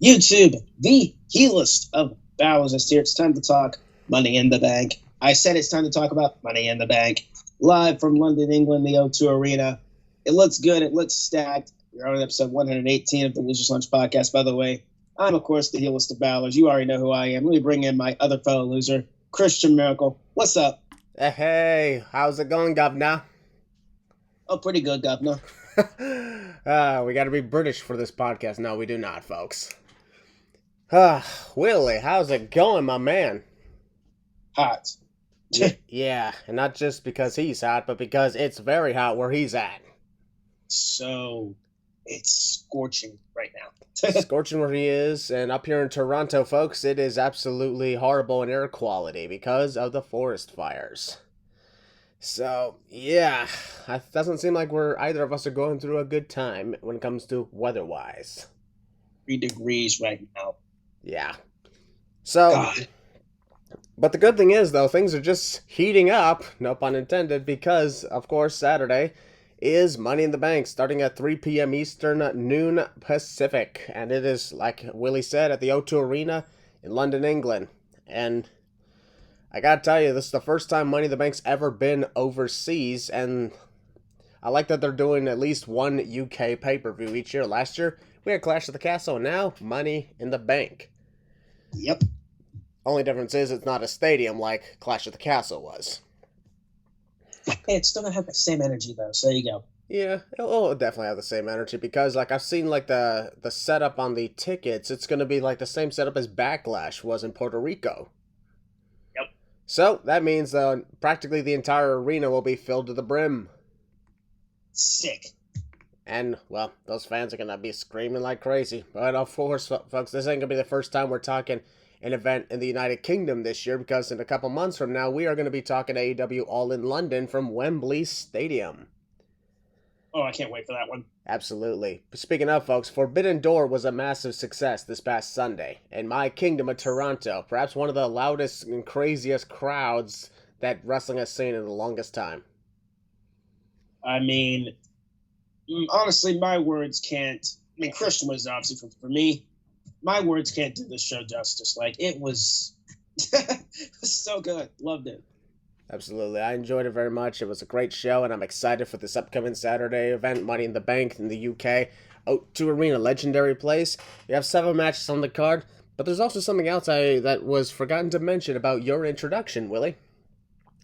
YouTube, the heelest of bowels is here. It's time to talk Money in the Bank. I said it's time to talk about Money in the Bank. Live from London, England, the O2 Arena. It looks good. It looks stacked. We're on episode 118 of the Losers Lunch podcast, by the way. I'm, of course, the heelest of bowlers. You already know who I am. Let me bring in my other fellow loser, Christian Maracle. What's up? Hey, how's it going, governor? Oh, pretty good, governor. We gotta be British for this podcast. No, we do not, folks. Willie, how's it going, my man? Hot. Yeah, and not just because he's hot, but because it's very hot where he's at. So, it's scorching right now. Scorching where he is, and up here in Toronto, folks, it is absolutely horrible in air quality because of the forest fires. So, yeah, it doesn't seem like either of us are going through a good time when it comes to weather-wise. 3 degrees right now. Yeah. So, God. But the good thing is, though, things are just heating up, no pun intended, because, of course, Saturday is Money in the Bank, starting at 3 p.m. Eastern, noon Pacific. And it is, like Willie said, at the O2 Arena in London, England. And I gotta tell you, this is the first time Money in the Bank's ever been overseas, and I like that they're doing at least one UK pay-per-view each year. Last year, we had Clash of the Castle, and now Money in the Bank. Yep. Only difference is it's not a stadium like Clash of the Castle was. Hey, it's still gonna have the same energy though, so there you go. Yeah, it'll definitely have the same energy because, like, I've seen, like, the setup on the tickets. It's gonna be, like, the same setup as Backlash was in Puerto Rico. Yep. So, that means practically the entire arena will be filled to the brim. Sick. And, well, those fans are gonna be screaming like crazy. But, of course, folks, this ain't gonna be the first time we're talking an event in the United Kingdom this year, because in a couple months from now, we are going to be talking AEW All in London from Wembley Stadium. Oh, I can't wait for that one. Absolutely. Speaking of, folks, Forbidden Door was a massive success this past Sunday in my kingdom of Toronto. Perhaps one of the loudest and craziest crowds that wrestling has seen in the longest time. I mean, honestly, my words can't. I mean, Christian was obviously for me. My words can't do this show justice. Like, it was, it was so good. Loved it. Absolutely. I enjoyed it very much. It was a great show, and I'm excited for this upcoming Saturday event, Money in the Bank in the UK. O2 Arena, legendary place. We have 7 matches on the card, but there's also something else that was forgotten to mention about your introduction, Willie.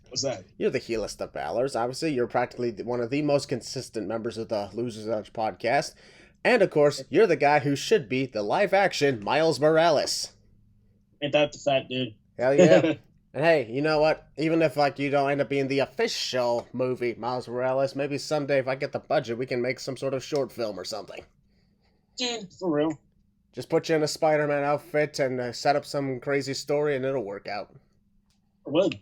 What's that? You're the heelest of ballers. Obviously, you're practically one of the most consistent members of the Losers Lunch podcast. And, of course, you're the guy who should be the live-action Miles Morales. Ain't that the fat dude? Hell yeah. And hey, you know what? Even if, like, you don't end up being the official movie Miles Morales, maybe someday if I get the budget, we can make some sort of short film or something. Dude, for real. Just put you in a Spider-Man outfit and set up some crazy story and it'll work out. I would.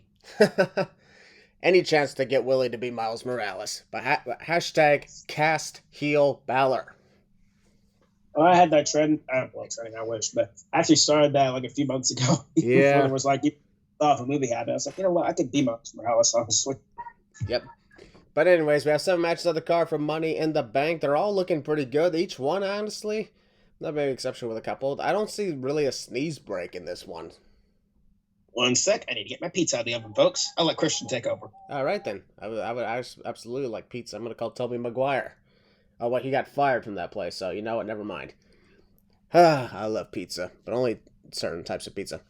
Any chance to get Willie to be Miles Morales. But hashtag cast heel Balor. Oh, I had that trend. Trending, I wish, but I actually started that like a few months ago. Yeah. Before it was like, off a movie habit. I was like, you know what? I could be Miles Morales, honestly. Yep. But anyways, we have 7 matches on the card for Money in the Bank. They're all looking pretty good. Each one, honestly, not maybe exception with a couple. I don't see really a sneeze break in this one. 1 sec. I need to get my pizza out of the oven, folks. I'll let Christian take over. All right, then. I would absolutely like pizza. I'm going to call Toby Maguire. Oh, well, he got fired from that place, so you know what? Never mind. I love pizza, but only certain types of pizza.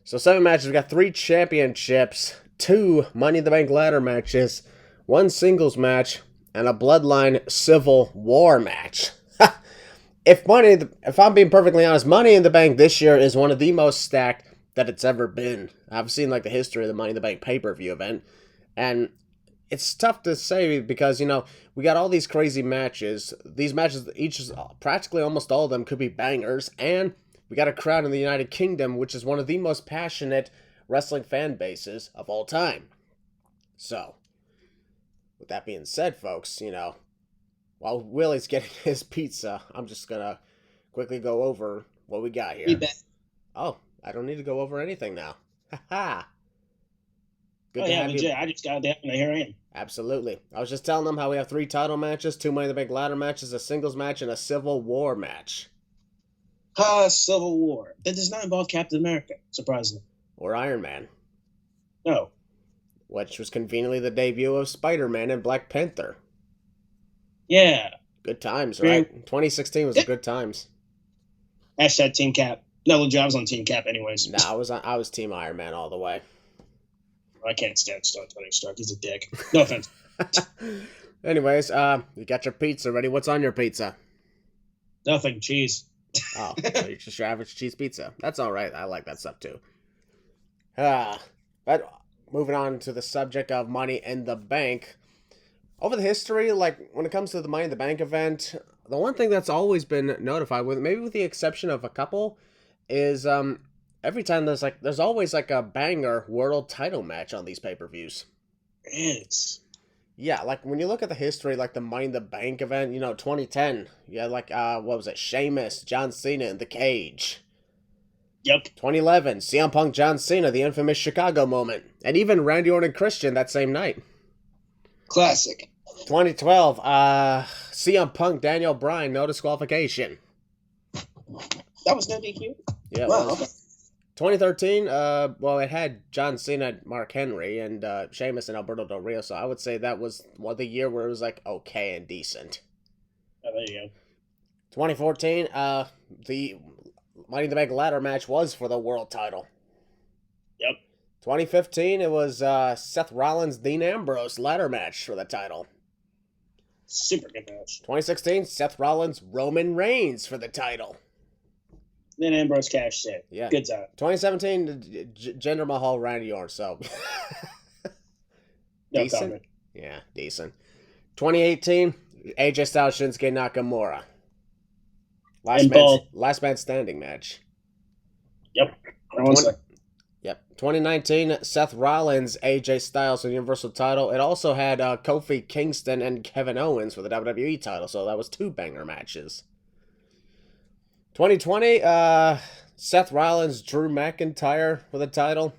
So 7 matches. We got 3 championships, 2 Money in the Bank ladder matches, 1 singles match, and a Bloodline Civil War match. If I'm being perfectly honest, Money in the Bank this year is one of the most stacked that it's ever been. I've seen like the history of the Money in the Bank pay-per-view event, and it's tough to say because, you know, we got all these crazy matches. These matches, practically almost all of them could be bangers, and we got a crowd in the United Kingdom, which is one of the most passionate wrestling fan bases of all time. So, with that being said, folks, you know, while Willie's getting his pizza, I'm just going to quickly go over what we got here. Oh, I don't need to go over anything now. Ha-ha. Good to have you. I just got that, and here I am. Absolutely. I was just telling them how we have 3 title matches, 2 Money in the Bank ladder matches, a singles match, and a Civil War match. Civil War. That does not involve Captain America, surprisingly. Or Iron Man. No. Which was conveniently the debut of Spider-Man and Black Panther. Yeah. Good times, right? 2016 was a good times. Hashtag Team Cap. No, I was on Team Cap anyways. Nah, I was Team Iron Man all the way. I can't stand Tony Stark. He's a dick. No offense. Anyways, you got your pizza ready. What's on your pizza? Nothing. Cheese. Oh, so you're just your average cheese pizza. That's all right. I like that stuff too. But moving on to the subject of Money in the Bank. Over the history, like when it comes to the Money in the Bank event, the one thing that's always been notified, with maybe with the exception of a couple, is every time there's always like a banger world title match on these pay-per-views. Yes. Yeah, like when you look at the history, like the Money in the Bank event, 2010, yeah, like what was it, Sheamus, John Cena in the cage. Yep. 2011, CM Punk, John Cena, the infamous Chicago moment, and even Randy Orton and Christian that same night. Classic. 2012, CM Punk, Daniel Bryan, no disqualification. That was no DQ? Yeah. Wow, okay. 2013, it had John Cena, Mark Henry, and Sheamus and Alberto Del Rio, so I would say that was the year where it was like okay and decent. Oh, there you go. 2014, the Money in the Bank ladder match was for the world title. Yep. 2015, it was Seth Rollins, Dean Ambrose ladder match for the title. Super good match. 2016, Seth Rollins, Roman Reigns for the title. Then Ambrose cashed in. Yeah. Good time. 2017, Jinder Mahal, Randy Orton, so. No decent. comment. Yeah, decent. 2018, AJ Styles, Shinsuke Nakamura. Last man standing match. Yep. One second. Yep. 2019, Seth Rollins, AJ Styles for the Universal title. It also had Kofi Kingston and Kevin Owens for the WWE title, so that was 2 banger matches. 2020, Seth Rollins, Drew McIntyre for the title.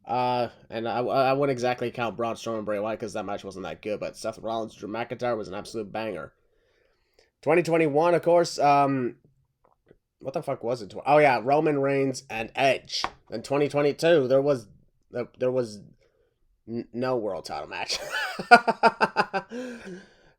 And I wouldn't exactly count Braun Strowman and Bray Wyatt because that match wasn't that good, but Seth Rollins, Drew McIntyre was an absolute banger. 2021, of course, what the fuck was it? Oh yeah, Roman Reigns and Edge. In 2022, there was no world title match.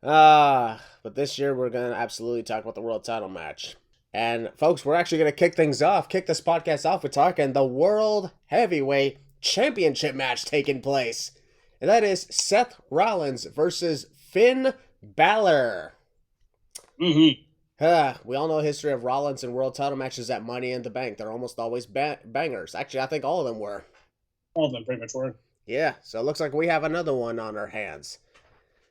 But this year we're gonna absolutely talk about the world title match. And folks, we're actually gonna kick this podcast off with talking the World Heavyweight Championship match taking place. And that is Seth Rollins versus Finn Balor. Mm-hmm. We all know the history of Rollins and world title matches at Money in the Bank. They're almost always bangers. Actually, I think all of them were. All of them pretty much were. Yeah, so it looks like we have another one on our hands.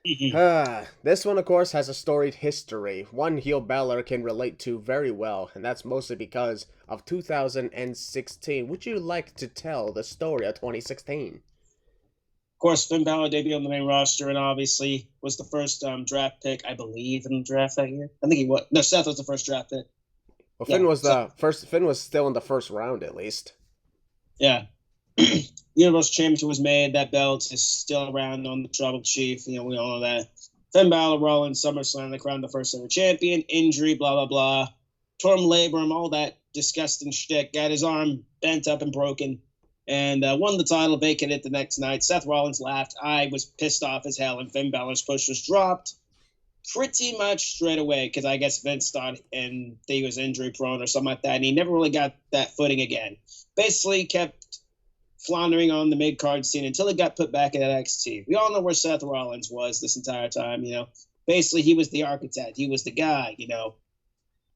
Mm-hmm. This one, of course, has a storied history. One heel Balor can relate to very well, and that's mostly because of 2016. Would you like to tell the story of 2016? Of course, Finn Balor debuted on the main roster and obviously was the first draft pick, I believe, in the draft that year. I think he was. No, Seth was the first draft pick. Well, Finn was the first. Finn was still in the first round, at least. Yeah. Universal Championship was made. That belt is still around on the Tribal Chief. We all know that. Finn Balor, Rollins, SummerSlam, they crowned the first ever champion. Injury, blah, blah, blah. Tore him labrum, all that disgusting shtick. Got his arm bent up and broken. And won the title, vacated the next night. Seth Rollins laughed. I was pissed off as hell, and Finn Balor's push was dropped pretty much straight away because I guess Vince thought he was injury prone or something like that, and he never really got that footing again. Basically kept floundering on the mid-card scene until he got put back in NXT. We all know where Seth Rollins was this entire time, Basically, he was the architect. He was the guy,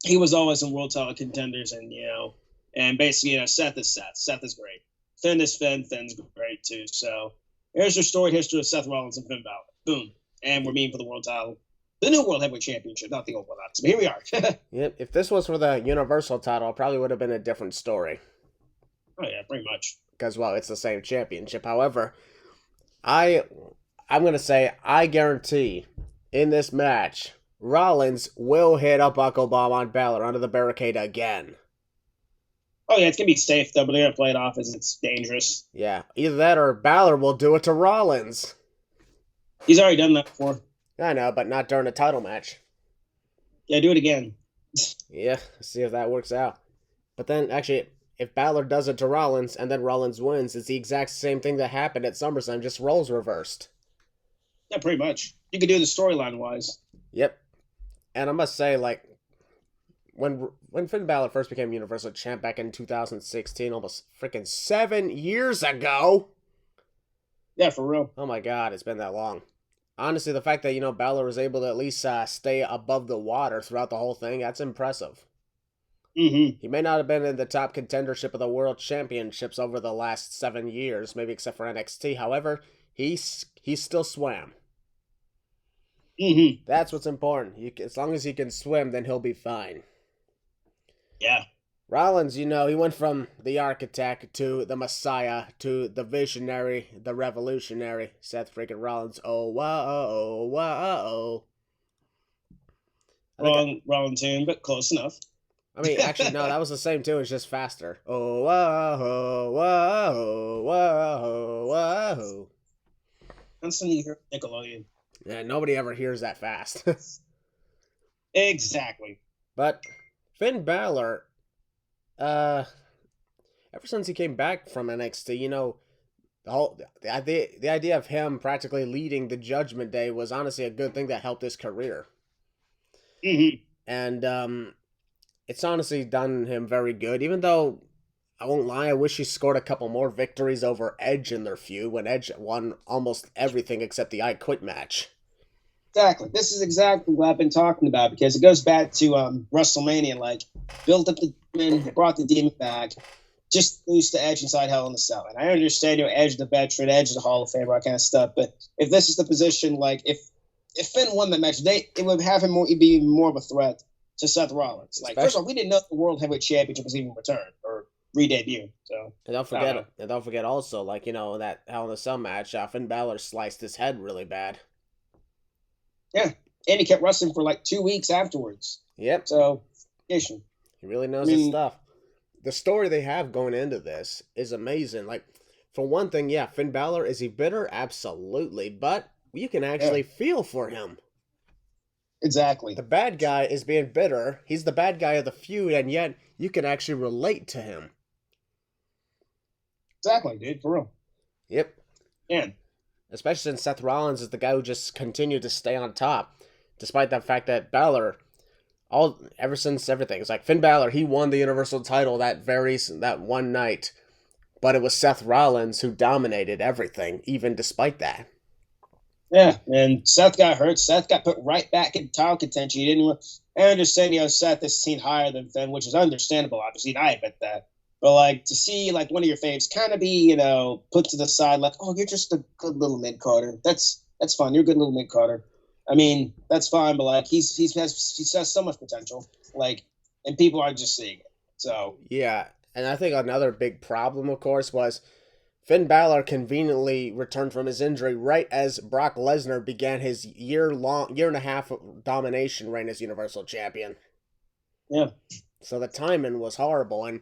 He was always in world title contenders, and basically, Seth is Seth. Seth is great. Finn is Finn. Finn's great, too. So here's your storied history of Seth Rollins and Finn Balor. Boom. And we're meeting for the world title. The new World Heavyweight Championship, not the old one. So here we are. Yep. If this was for the Universal title, it probably would have been a different story. Oh, yeah, pretty much. Because, well, it's the same championship. However, I'm going to say, I guarantee in this match, Rollins will hit a buckle bomb on Balor under the barricade again. Oh, yeah, it's going to be safe, though, but they're going to play it off as it's dangerous. Yeah, either that or Balor will do it to Rollins. He's already done that before. I know, but not during a title match. Yeah, do it again. Yeah, see if that works out. But then, actually, if Balor does it to Rollins and then Rollins wins, it's the exact same thing that happened at SummerSlam, just roles reversed. Yeah, pretty much. You could do the storyline wise. Yep. And I must say, like, when Finn Balor first became Universal Champ back in 2016, almost freaking 7 years ago. Yeah, for real. Oh my God, it's been that long. Honestly, the fact that Balor was able to at least stay above the water throughout the whole thing, that's impressive. Mm-hmm. He may not have been in the top contendership of the World Championships over the last 7 years, maybe except for NXT. However, he still swam. Mm-hmm. That's what's important. As long as he can swim, then he'll be fine. Yeah. Rollins, he went from the architect to the messiah to the visionary, the revolutionary. Seth freaking Rollins. Oh, whoa, whoa. Wrong tune, but close enough. I mean, actually, no, that was the same too. It's just faster. Oh, whoa, whoa, whoa, whoa. That's when you hear Nickelodeon. Yeah, nobody ever hears that fast. Exactly. But Finn Balor, ever since he came back from NXT, the idea of him practically leading the Judgment Day was honestly a good thing that helped his career. Mm-hmm. And it's honestly done him very good, even though I won't lie, I wish he scored a couple more victories over Edge in their feud when Edge won almost everything except the I Quit match. Exactly. This is exactly what I've been talking about because it goes back to WrestleMania. Like, built up the demon, brought the demon back, just lose to Edge inside Hell in the Cell. And I understand, Edge the veteran, Edge the Hall of Famer, that kind of stuff. But if this is the position, like, if Finn won the match, it would have him be more of a threat to Seth Rollins. Like, first of all, we didn't know the World Heavyweight Championship was even returned or re-debuted. So, and don't forget also, like, that Hell in the Cell match, Finn Balor sliced his head really bad. Yeah, and he kept wrestling for like 2 weeks afterwards. Yep. So, he really knows his stuff. The story they have going into this is amazing. Like, for one thing, yeah, Finn Balor, is he bitter? Absolutely. But you can actually feel for him. Exactly. The bad guy is being bitter. He's the bad guy of the feud, and yet you can actually relate to him. Exactly, dude. For real. Yep. Yeah. Especially since Seth Rollins is the guy who just continued to stay on top, despite the fact that Balor, ever since everything, it's like Finn Balor, he won the Universal title that one night, but it was Seth Rollins who dominated everything, even despite that. Yeah, and Seth got hurt. Seth got put right back in title contention. He didn't. I understand, Seth is seen higher than Finn, which is understandable, obviously, and I admit that. But, like, to see, like, one of your faves kind of be, put to the side, like, oh, you're just a good little mid-carder. That's fine. You're a good little mid-carder. I mean, that's fine, but, like, he has so much potential. Like, and people aren't just seeing it. So. Yeah, and I think another big problem, of course, was Finn Balor conveniently returned from his injury right as Brock Lesnar began his year and a half domination reign as Universal Champion. Yeah. So the timing was horrible, and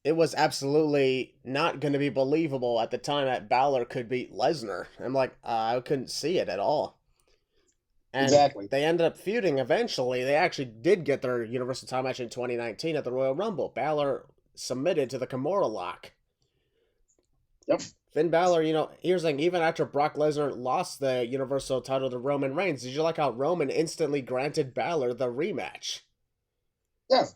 it was absolutely not going to be believable at the time that Balor could beat Lesnar. I'm like, I couldn't see it at all. And exactly. They ended up feuding eventually. They actually did get their Universal title match in 2019 at the Royal Rumble. Balor submitted to the Kimura lock. Yep. Finn Balor, here's the thing, even after Brock Lesnar lost the Universal title to Roman Reigns, did you like how Roman instantly granted Balor the rematch? Yeah.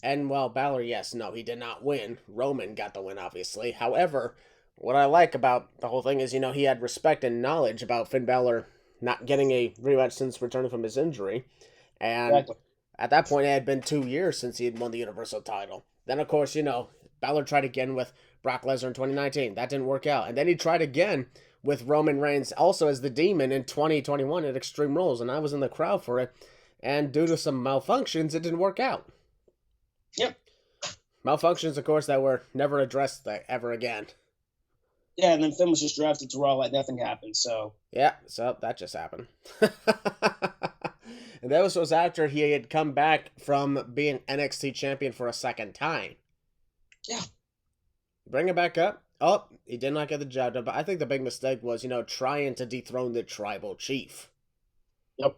And, well, Balor, he did not win. Roman got the win, obviously. However, what I like about the whole thing is, he had respect and knowledge about Finn Balor not getting a rematch since returning from his injury. And at that point, it had been 2 years since he had won the Universal title. Then, of course, Balor tried again with Brock Lesnar in 2019. That didn't work out. And then he tried again with Roman Reigns also as the Demon in 2021 at Extreme Rules. And I was in the crowd for it. And due to some malfunctions, it didn't work out. Yep. Malfunctions, of course, that were never addressed ever again. Yeah, and then Finn was just drafted to Raw like nothing happened, so. Yeah, so that just happened. And that was after he had come back from being NXT champion for a second time. Yeah. Bring it back up. Oh, he did not get the job done, but I think the big mistake was, trying to dethrone the tribal chief. Yep.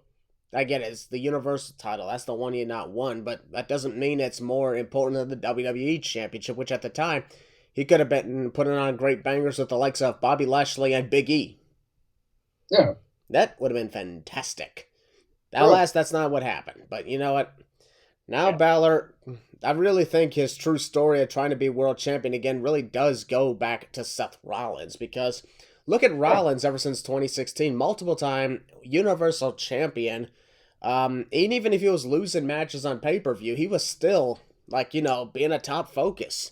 I get it, it's the Universal title. That's the one you not won, but that doesn't mean it's more important than the WWE Championship, which at the time, he could have been putting on great bangers with the likes of Bobby Lashley and Big E. Yeah. That would have been fantastic. Alas, that's not what happened. But you know what? Now Balor, I really think his true story of trying to be world champion again really does go back to Seth Rollins, because look at Rollins ever since 2016, multiple time Universal Champion. And even if he was losing matches on pay-per-view, he was still, like, you know, being a top focus.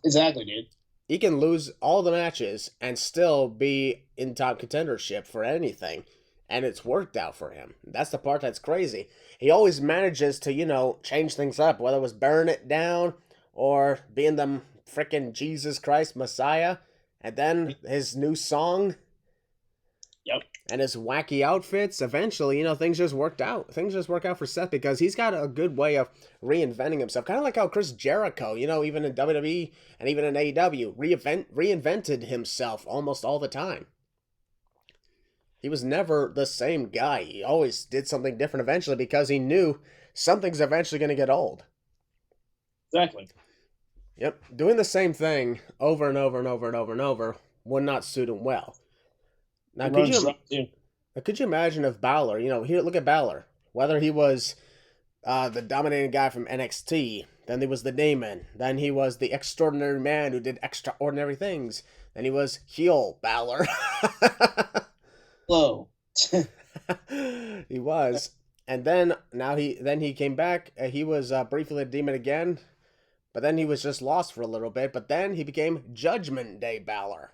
Exactly, dude. He can lose all the matches and still be in top contendership for anything. And it's worked out for him. That's the part that's crazy. He always manages to, you know, change things up, whether it was burn it down or being the frickin' Jesus Christ Messiah. And then his new song. Yep. And his wacky outfits. Eventually, you know, things just worked out. Things just work out for Seth because he's got a good way of reinventing himself. Kind of like how Chris Jericho, you know, even in WWE and even in AEW, reinvented himself almost all the time. He was never the same guy. He always did something different eventually because he knew something's eventually going to get old. Exactly. Yep. Doing the same thing over and over and over and over and over would not suit him well. Now, could you imagine if Balor, you know, here, look at Balor. Whether he was the dominating guy from NXT, then he was the Damon, then he was the extraordinary man who did extraordinary things, then he was heel Balor. Hello. He was. And then he came back. He was briefly a Demon again, but then he was just lost for a little bit. But then he became Judgment Day Balor.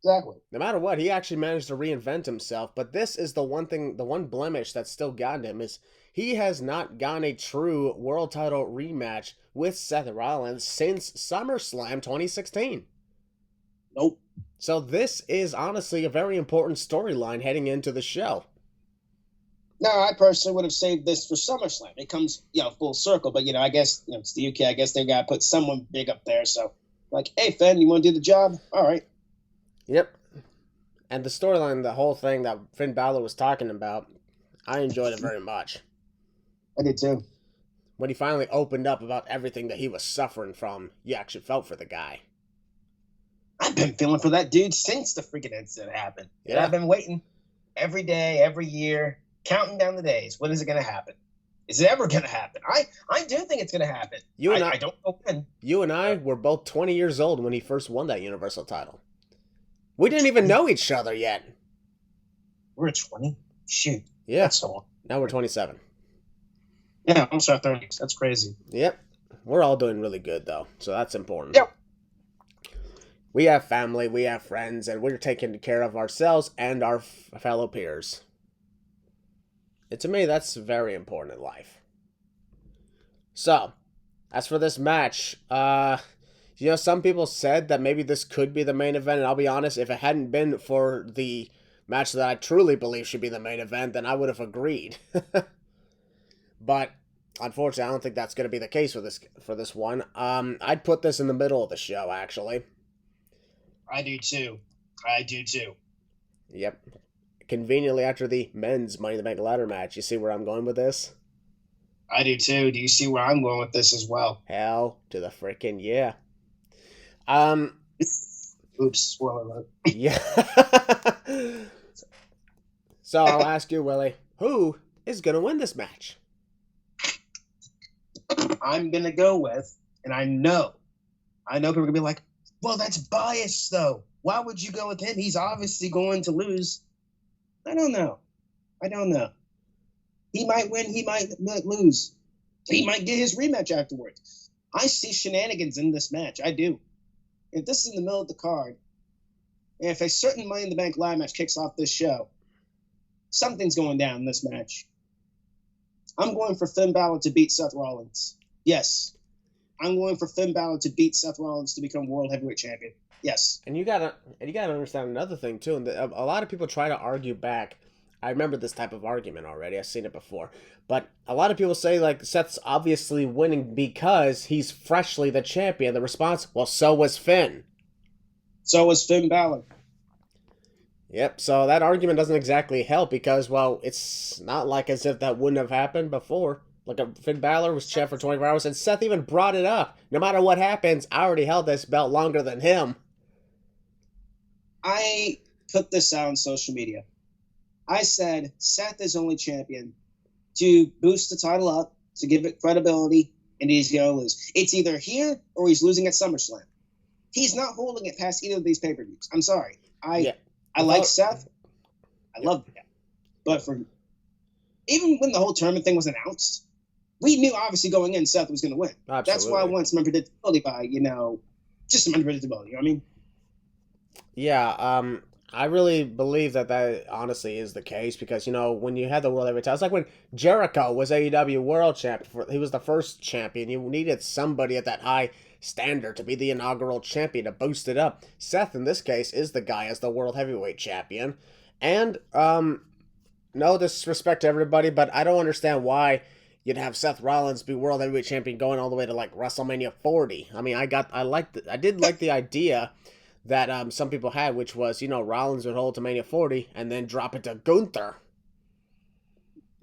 Exactly. No matter what, he actually managed to reinvent himself. But this is the one blemish that's still gotten him is he has not gotten a true world title rematch with Seth Rollins since SummerSlam 2016. Nope. So this is honestly a very important storyline heading into the show. No, I personally would have saved this for SummerSlam. It comes, you know, full circle. But, you know, I guess, you know, it's the UK. I guess they got to put someone big up there. So, like, hey, Finn, you want to do the job? All right. Yep. And the storyline, the whole thing that Finn Balor was talking about, I enjoyed it very much. I did too. When he finally opened up about everything that he was suffering from, you actually felt for the guy. I've been feeling for that dude since the freaking incident happened. Yeah. And I've been waiting every day, every year, counting down the days. When is it going to happen? Is it ever going to happen? I do think it's going to happen. I don't know when. You and I were both 20 years old when he first won that Universal title. We didn't even know each other yet. We're 20? Shoot. Yeah. That's so long. Now we're 27. Yeah, almost our 30s. That's crazy. Yep. We're all doing really good, though, so that's important. Yep. We have family, we have friends, and we're taking care of ourselves and our fellow peers. And to me, that's very important in life. So, as for this match, you know, some people said that maybe this could be the main event, and I'll be honest, if it hadn't been for the match that I truly believe should be the main event, then I would have agreed. But, unfortunately, I don't think that's going to be the case for this one. I'd put this in the middle of the show, actually. I do too. Yep. Conveniently after the men's Money in the Bank ladder match. You see where I'm going with this? I do too. Do you see where I'm going with this as well? Hell to the frickin' yeah. Oops, spoiler alert. Yeah. So I'll ask you, Willie, who is going to win this match? I'm going to go with, and I know people are going to be like, well, that's biased, though. Why would you go with him? He's obviously going to lose. I don't know. He might win. He might lose. He might get his rematch afterwards. I see shenanigans in this match. I do. If this is in the middle of the card, and if a certain Money in the Bank live match kicks off this show, something's going down in this match. I'm going for Finn Balor to beat Seth Rollins. Yes. I'm going for Finn Balor to beat Seth Rollins to become World Heavyweight Champion. Yes. And you gotta understand another thing too. And a lot of people try to argue back. I remember this type of argument already. I've seen it before. But a lot of people say like Seth's obviously winning because he's freshly the champion. The response, well, so was Finn. So was Finn Balor. Yep, so that argument doesn't exactly help because, well, it's not like as if that wouldn't have happened before. Like, Finn Balor was champ for 24 hours, and Seth even brought it up. No matter what happens, I already held this belt longer than him. I put this out on social media. I said Seth is only champion to boost the title up, to give it credibility, and he's going to lose. It's either here or he's losing at SummerSlam. He's not holding it past either of these pay-per-views. I'm sorry. I like Seth. I love the guy. But even when the whole tournament thing was announced, we knew obviously going in Seth was going to win. Absolutely. That's why I want some unpredictability by, just some unpredictability. You know what I mean? Yeah, I really believe that honestly is the case because, when you had the World Heavyweight title, it's like when Jericho was AEW World Champion. He was the first champion. You needed somebody at that high standard to be the inaugural champion to boost it up. Seth, in this case, is the guy as the World Heavyweight Champion. And, no disrespect to everybody, but I don't understand why you'd have Seth Rollins be World Heavyweight Champion going all the way to, like, WrestleMania 40. I mean, I did like the idea that some people had, which was, Rollins would hold to Mania 40 and then drop it to Gunther.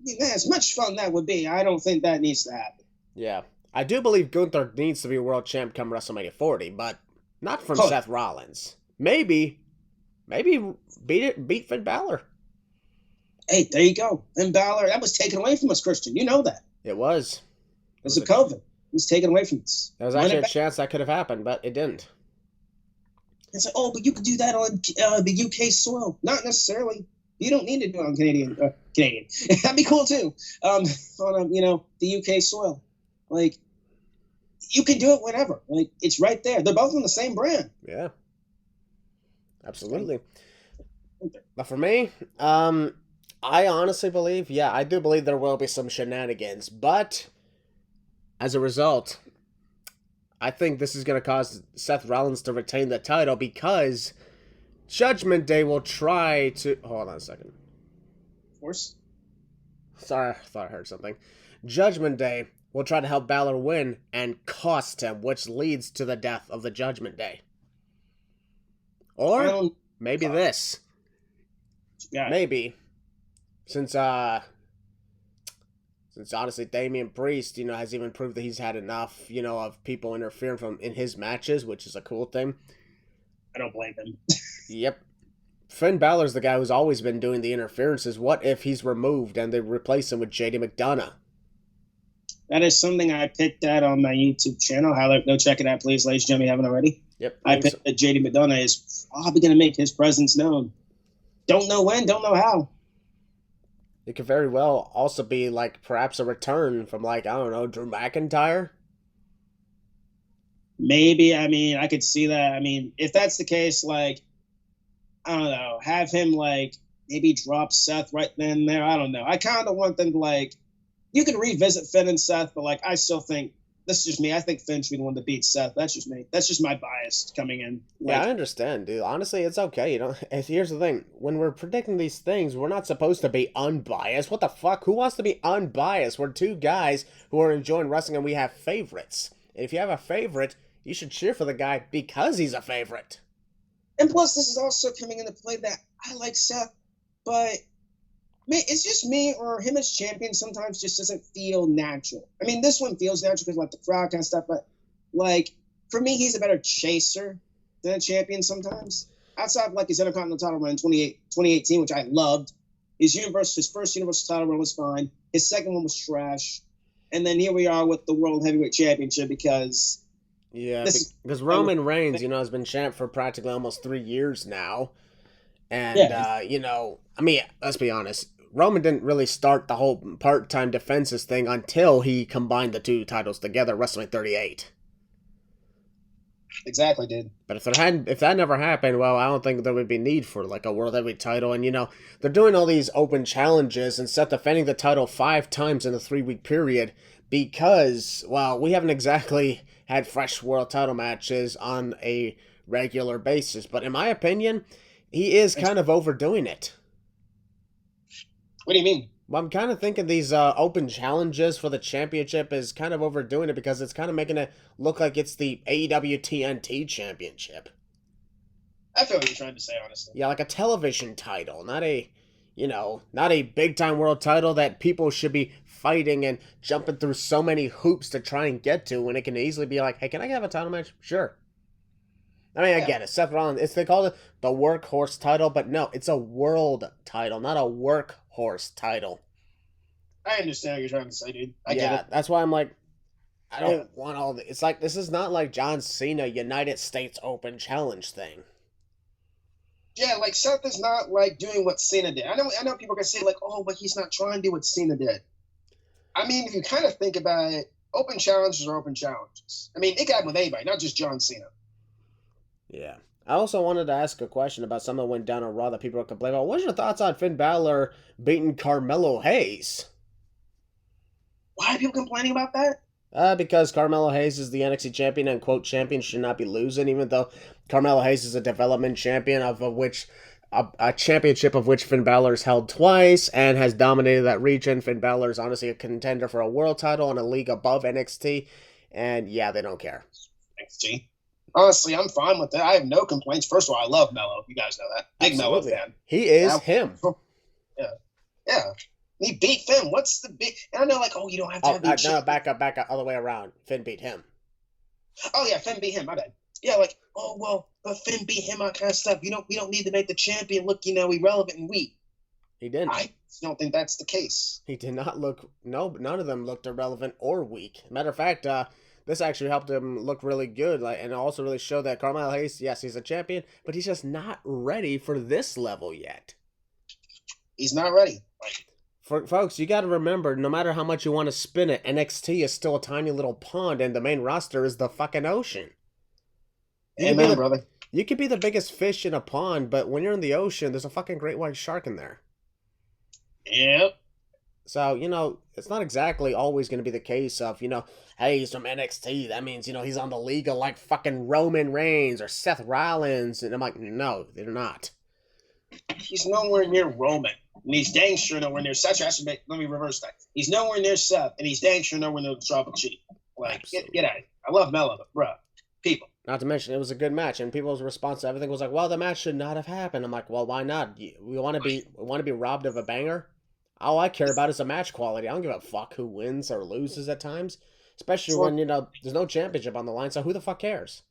Yeah, as much fun that would be, I don't think that needs to happen. Yeah. I do believe Gunther needs to be world champ come WrestleMania 40, but not from Seth Rollins. Maybe beat Finn Balor. Hey, there you go. Finn Balor, that was taken away from us, Christian. You know that. It was. It was a COVID. It was taken away from us. There was actually a chance that could have happened, but it didn't. It's like, but you could do that on the UK soil. Not necessarily. You don't need to do it on Canadian. That'd be cool too. On the UK soil. Like, you can do it whenever. Like, it's right there. They're both on the same brand. Yeah. Absolutely. But for me, I honestly believe, I do believe there will be some shenanigans. But as a result, I think this is going to cause Seth Rollins to retain the title because Judgment Day will try to... Hold on a second. Of course. Sorry, I thought I heard something. Judgment Day will try to help Balor win and cost him, which leads to the death of the Judgment Day. Or maybe this. Yeah. Maybe. Since honestly Damian Priest, has even proved that he's had enough, of people interfering in his matches, which is a cool thing. I don't blame him. Yep. Finn Balor's the guy who's always been doing the interferences. What if he's removed and they replace him with JD McDonough? That is something I picked out on my YouTube channel. Go check it out, please, ladies and gentlemen, if you haven't already. Yep. I picked that JD McDonough is probably going to make his presence known. Don't know when, don't know how. It could very well also be, like, perhaps a return from, like, I don't know, Drew McIntyre? Maybe. I mean, I could see that. I mean, if that's the case, like, I don't know, have him, like, maybe drop Seth right then and there. I don't know. I kind of want them to, like, you can revisit Finn and Seth, but, like, I still think, this is just me, I think Finn should be the one to beat Seth. That's just me. That's just my bias coming in. Like, yeah, I understand, dude. Honestly, it's okay. Here's the thing. When we're predicting these things, we're not supposed to be unbiased. What the fuck? Who wants to be unbiased? We're two guys who are enjoying wrestling and we have favorites. And if you have a favorite, you should cheer for the guy because he's a favorite. And plus, this is also coming into play that I like Seth, but it's just me or him as champion sometimes just doesn't feel natural. I mean, this one feels natural because, like, the crowd kind of stuff, but, like, for me, he's a better chaser than a champion sometimes. Outside of, like, his Intercontinental title run in 2018, which I loved, his first Universal title run was fine. His second one was trash. And then here we are with the World Heavyweight Championship because... Yeah, because Roman Reigns, has been champ for practically almost 3 years now. And, I mean, let's be honest. Roman didn't really start the whole part-time defenses thing until he combined the two titles together, WrestleMania 38. Exactly, dude. But if that never happened, well, I don't think there would be need for, like, a World Heavyweight title. And, they're doing all these open challenges and Seth defending the title 5 times in a 3-week period because, well, we haven't exactly had fresh world title matches on a regular basis. But in my opinion, he is kind of overdoing it. What do you mean? Well, I'm kind of thinking these open challenges for the championship is kind of overdoing it because it's kind of making it look like it's the AEW TNT championship. I feel what you're trying to say, honestly. Yeah, like a television title, not a, not a big time world title that people should be fighting and jumping through so many hoops to try and get to when it can easily be like, hey, can I have a title match? Sure. I mean, I get it. Seth Rollins, they call it the workhorse title, but no, it's a world title, not a workhorse title. I understand what you're trying to say, dude. I get it. That's why I'm like, I don't want all the. It's like, this is not like John Cena United States Open Challenge thing. Yeah, like Seth is not like doing what Cena did. I know people can say like, oh, but he's not trying to do what Cena did. I mean, if you kind of think about it, open challenges are open challenges. I mean, it can happen with anybody, not just John Cena. Yeah. I also wanted to ask a question about something that went down on Raw that people are complaining about. What's your thoughts on Finn Balor beating Carmelo Hayes? Why are people complaining about that? Because Carmelo Hayes is the NXT champion and, quote, champion should not be losing, even though Carmelo Hayes is a development champion, of which a championship of which Finn Balor's held twice and has dominated that region. Finn Balor is honestly a contender for a world title in a league above NXT, and yeah, they don't care. NXT. Honestly, I'm fine with that. I have no complaints. First of all, I love Melo. You guys know that. Big Melo fan. He is him. Yeah. He beat Finn. What's the big... And I know, like, oh, you don't have to have... No, back up, other way around. Finn beat him. Oh, yeah, Finn beat him. My bad. Yeah, like, oh, well, but Finn beat him, that kind of stuff. We don't need to make the champion look, irrelevant and weak. He didn't. I don't think that's the case. He did not look... No, none of them looked irrelevant or weak. Matter of fact, this actually helped him look really good, and also really showed that Carmelo Hayes, yes, he's a champion, but he's just not ready for this level yet. He's not ready. Folks, you got to remember, no matter how much you want to spin it, NXT is still a tiny little pond, and the main roster is the fucking ocean. Amen, brother. You could be the biggest fish in a pond, but when you're in the ocean, there's a fucking great white shark in there. Yep. So, it's not exactly always going to be the case of, hey, he's from NXT. That means, he's on the league of like fucking Roman Reigns or Seth Rollins. And I'm like, no, they're not. He's nowhere near Roman. And he's dang sure nowhere near Seth. Let me reverse that. He's nowhere near Seth, and he's dang sure nowhere near the Tribal Chief. Like, get out of here. I love Melo, but bruh, people. Not to mention, it was a good match, and people's response to everything was like, well, the match should not have happened. I'm like, well, why not? We want to be robbed of a banger? All I care about is the match quality. I don't give a fuck who wins or loses at times. Especially when, there's no championship on the line, so who the fuck cares?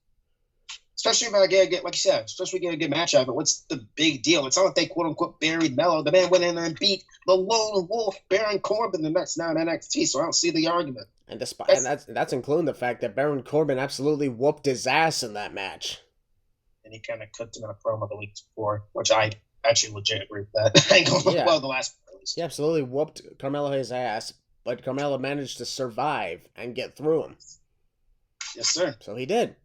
Especially if I get, like you said, especially if we get a good match out of it. What's the big deal? It's not like they quote-unquote buried Melo. The man went in there and beat the lone wolf, Baron Corbin, and that's now in NXT, so I don't see the argument. And that's including the fact that Baron Corbin absolutely whooped his ass in that match. And he kind of cooked him in a promo the week before, which I actually legit agree with that. I ain't going well the last release. He absolutely whooped Carmelo his ass, but Carmelo managed to survive and get through him. Yes, sir. So he did.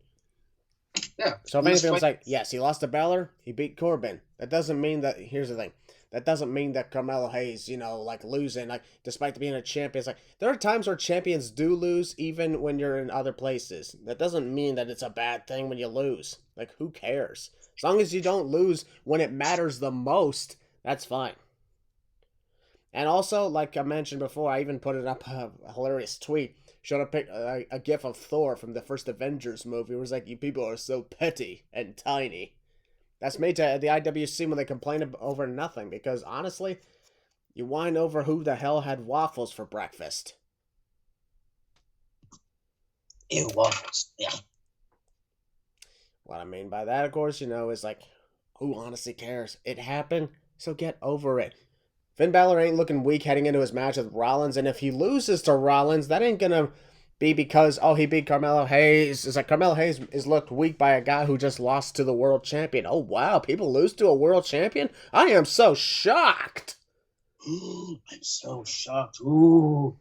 Yeah. So if anything, it's like, yes, he lost to Balor, he beat Corbin. That doesn't mean that, here's the thing, that doesn't mean that Carmelo Hayes, like losing, like despite being a champion. It's like, there are times where champions do lose even when you're in other places. That doesn't mean that it's a bad thing when you lose. Like, who cares? As long as you don't lose when it matters the most, that's fine. And also, like I mentioned before, I even put it up a hilarious tweet. Showed a gif of Thor from the first Avengers movie. It was like, you people are so petty and tiny. That's made to the IWC when they complain over nothing. Because honestly, you whine over who the hell had waffles for breakfast. Ew, waffles. Yeah. What I mean by that, of course, is like, who honestly cares? It happened, so get over it. Finn Balor ain't looking weak heading into his match with Rollins, and if he loses to Rollins, that ain't gonna be because, he beat Carmelo Hayes. It's like Carmelo Hayes is looked weak by a guy who just lost to the world champion. Oh, wow, people lose to a world champion? I am so shocked. I'm so shocked. Ooh.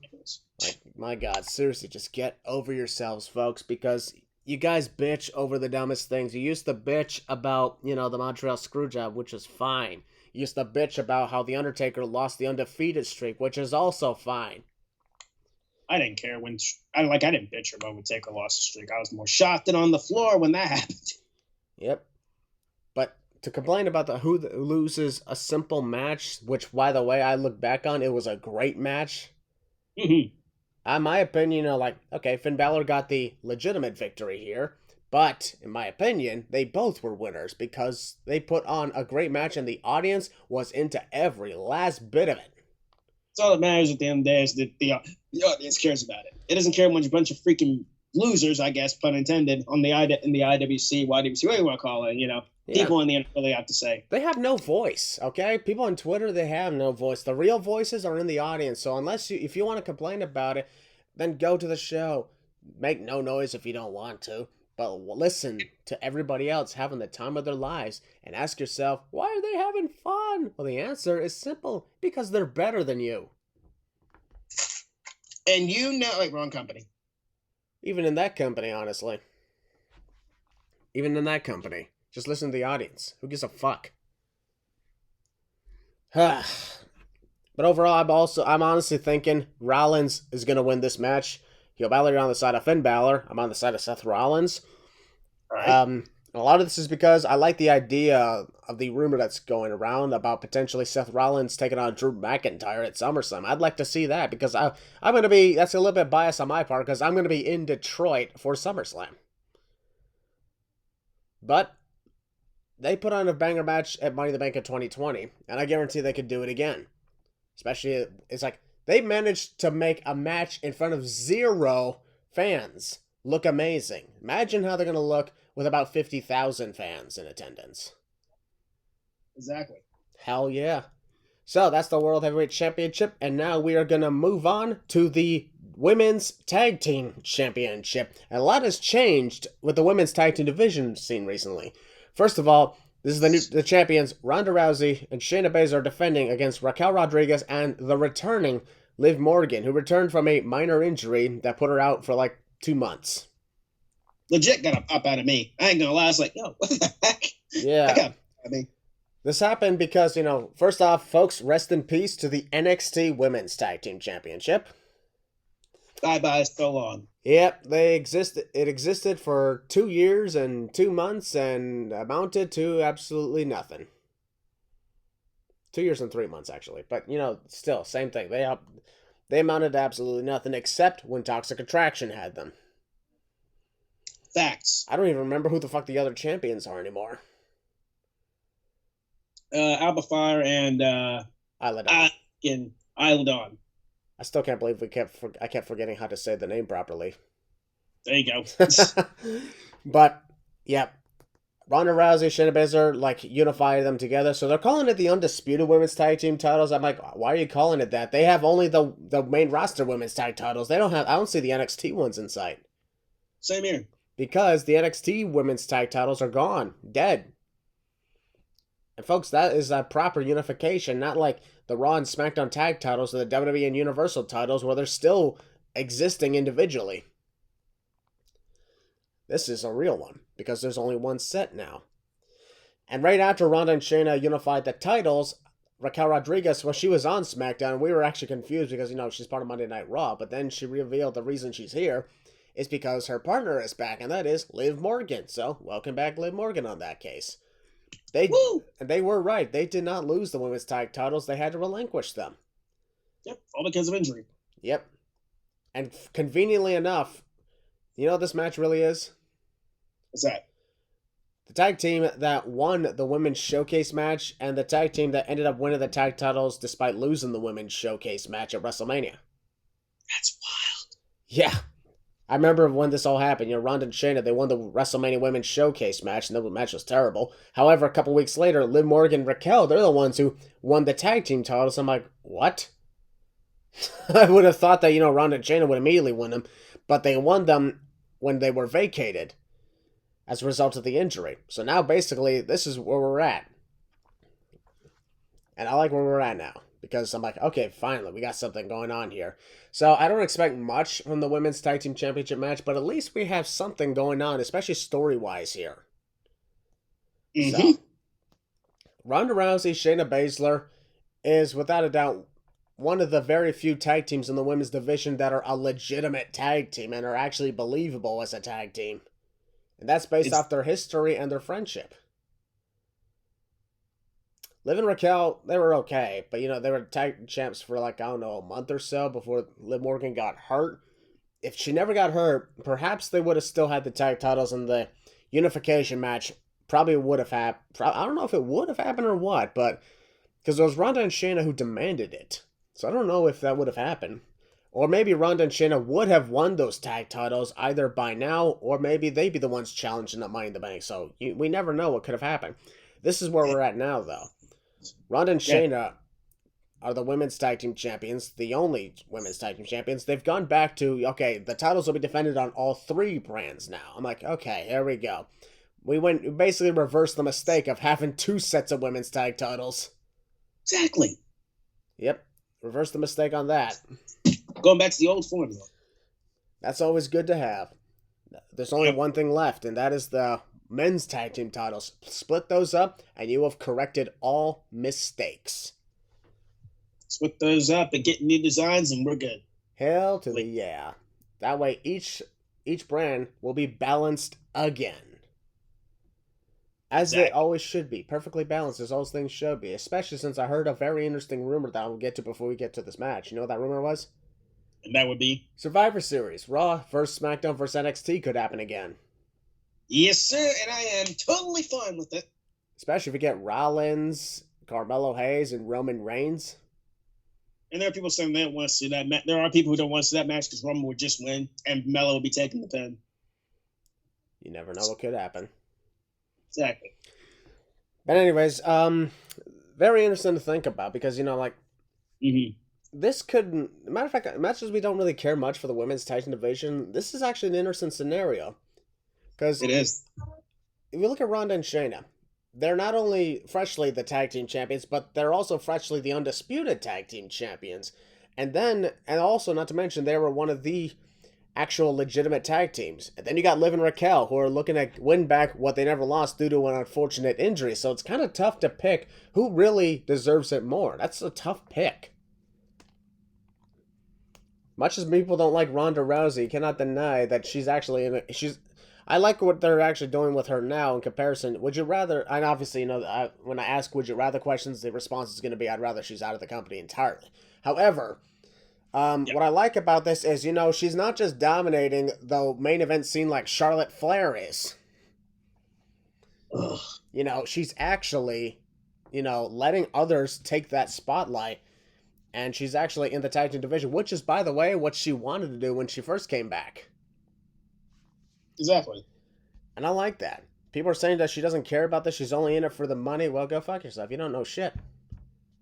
Like, my God, seriously, just get over yourselves, folks, because you guys bitch over the dumbest things. You used to bitch about, the Montreal Screwjob, which is fine. You used to bitch about how The Undertaker lost the undefeated streak, which is also fine. I didn't care I didn't bitch about when Taker lost the streak. I was more shocked than on the floor when that happened. Yep. But to complain about who loses a simple match, which, by the way, I look back on, it was a great match. Mm-hmm. In my opinion, okay, Finn Balor got the legitimate victory here, But, in my opinion, they both were winners because they put on a great match and the audience was into every last bit of it. That's all that matters at the end of the day is that the audience cares about it. It doesn't care when a bunch of freaking losers, I guess, pun intended, in the IWC, YWC, whatever you want to call it, people in the end really have to say. They have no voice, okay? People on Twitter, they have no voice. The real voices are in the audience. So if you want to complain about it, then go to the show. Make no noise if you don't want to. But listen to everybody else having the time of their lives and ask yourself, why are they having fun? Well, the answer is simple. Because they're better than you. And wrong company. Even in that company, honestly. Even in that company. Just listen to the audience. Who gives a fuck? But overall, I'm honestly thinking Rollins is going to win this match. He'll Balor on the side of Finn Balor. I'm on the side of Seth Rollins. All right. A lot of this is because I like the idea of the rumor that's going around about potentially Seth Rollins taking on Drew McIntyre at SummerSlam. I'd like to see that because I'm going to be, that's a little bit biased on my part because I'm going to be in Detroit for SummerSlam. But they put on a banger match at Money in the Bank in 2020, and I guarantee they could do it again. Especially, it's like, they managed to make a match in front of 0 fans look amazing. Imagine how they're going to look with about 50,000 fans in attendance. Exactly. Hell yeah. So that's the World Heavyweight Championship, and now we are going to move on to the Women's Tag Team Championship. And a lot has changed with the Women's Tag Team division scene recently. First of all, this is the champions, Ronda Rousey and Shayna Baszler, defending against Raquel Rodriguez and the returning Liv Morgan, who returned from a minor injury that put her out for like 2 months. Legit got up out of me. I ain't gonna lie. I was like, yo, what the heck? Yeah. This happened because, first off, folks, rest in peace to the NXT Women's Tag Team Championship. Bye-bye so long. Yep, it existed for 2 years and 2 months and amounted to absolutely nothing. 2 years and 3 months, actually. But, still, same thing. They amounted to absolutely nothing except when Toxic Attraction had them. Facts. I don't even remember who the fuck the other champions are anymore. Alba Fire and Isla Dawn. Isla Dawn. I still can't believe I kept forgetting how to say the name properly. There you go. But, yeah. Ronda Rousey, Shayna Baszler, unify them together. So they're calling it the Undisputed Women's Tag Team titles. I'm like, why are you calling it that? They have only the main roster women's tag titles. I don't see the NXT ones in sight. Same here. Because the NXT women's tag titles are gone. Dead. And folks, that is a proper unification, not like the Raw and SmackDown tag titles or the WWE and Universal titles where they're still existing individually. This is a real one, because there's only one set now. And right after Ronda and Shayna unified the titles, Raquel Rodriguez, she was on SmackDown, we were actually confused because, she's part of Monday Night Raw, but then she revealed the reason she's here is because her partner is back, and that is Liv Morgan. So, welcome back, Liv Morgan, on that case. They were right. They did not lose the women's tag titles. They had to relinquish them. Yep, all because of injury. Yep. And conveniently enough, you know what this match really is? What's that? The tag team that won the women's showcase match and the tag team that ended up winning the tag titles despite losing the women's showcase match at WrestleMania. That's wild. Yeah. I remember when this all happened. Ronda and Shayna, they won the WrestleMania Women's Showcase match, and the match was terrible. However, a couple weeks later, Liv Morgan and Raquel, they're the ones who won the tag team titles. I'm like, what? I would have thought that, Ronda and Shayna would immediately win them, but they won them when they were vacated as a result of the injury. So now, basically, this is where we're at. And I like where we're at now. Because I'm like, okay, finally, we got something going on here. So I don't expect much from the Women's Tag Team Championship match, but at least we have something going on, especially story-wise here. Mm-hmm. So, Ronda Rousey, Shayna Baszler is, without a doubt, one of the very few tag teams in the women's division that are a legitimate tag team and are actually believable as a tag team. And that's based off their history and their friendship. Liv and Raquel, they were okay, but they were tag champs for a month or so before Liv Morgan got hurt. if she never got hurt, perhaps they would have still had the tag titles, and the unification match probably would have happened. I don't know if it would have happened or what, but because it was Ronda and Shayna who demanded it. So I don't know if that would have happened. Or maybe Ronda and Shayna would have won those tag titles either by now, or maybe they'd be the ones challenging the Money in the Bank. So we never know what could have happened. This is where we're at now, though. Ronda and Shayna are the women's tag team champions, the only women's tag team champions. They've gone back to, okay, the titles will be defended on all 3 brands now. I'm like, okay, here we go. We basically reversed the mistake of having 2 sets of women's tag titles. Exactly. Yep. Reverse the mistake on that. Going back to the old formula. That's always good to have. There's only one thing left, and that is the men's tag team titles. Split those up, and you have corrected all mistakes. Split those up and get new designs, and we're good. Hell to the yeah. That way, each brand will be balanced again. As they always should be. Perfectly balanced as all things should be. Especially since I heard a very interesting rumor that I'll get to before we get to this match. You know what that rumor was? And that would be? Survivor Series. Raw versus SmackDown versus NXT could happen again. Yes, sir. And I am totally fine with it. Especially if we get Rollins, Carmelo Hayes, and Roman Reigns. And there are people saying they don't want to see that match. There are people who don't want to see that match because Roman would just win and Melo would be taking the pin. You never know what could happen. Exactly. But anyways, very interesting to think about because, this could, matter of fact, matches we don't really care much for the women's tag team division, this is actually an interesting scenario. Because it is. If you look at Ronda and Shayna, they're not only freshly the tag team champions, but they're also freshly the undisputed tag team champions. And also, not to mention, they were one of the actual legitimate tag teams. And then you got Liv and Raquel, who are looking to win back what they never lost due to an unfortunate injury. So it's kind of tough to pick who really deserves it more. That's a tough pick. Much as people don't like Ronda Rousey, you cannot deny that she's actually I like what they're actually doing with her now in comparison. Would you rather, and obviously, when I ask would you rather questions, the response is going to be I'd rather she's out of the company entirely. However, what I like about this is, she's not just dominating the main event scene like Charlotte Flair is. Ugh. She's actually, letting others take that spotlight. And she's actually in the tag team division, which is, by the way, what she wanted to do when she first came back. Exactly. And I like that. People are saying that she doesn't care about this. She's only in it for the money. Well, go fuck yourself. You don't know shit.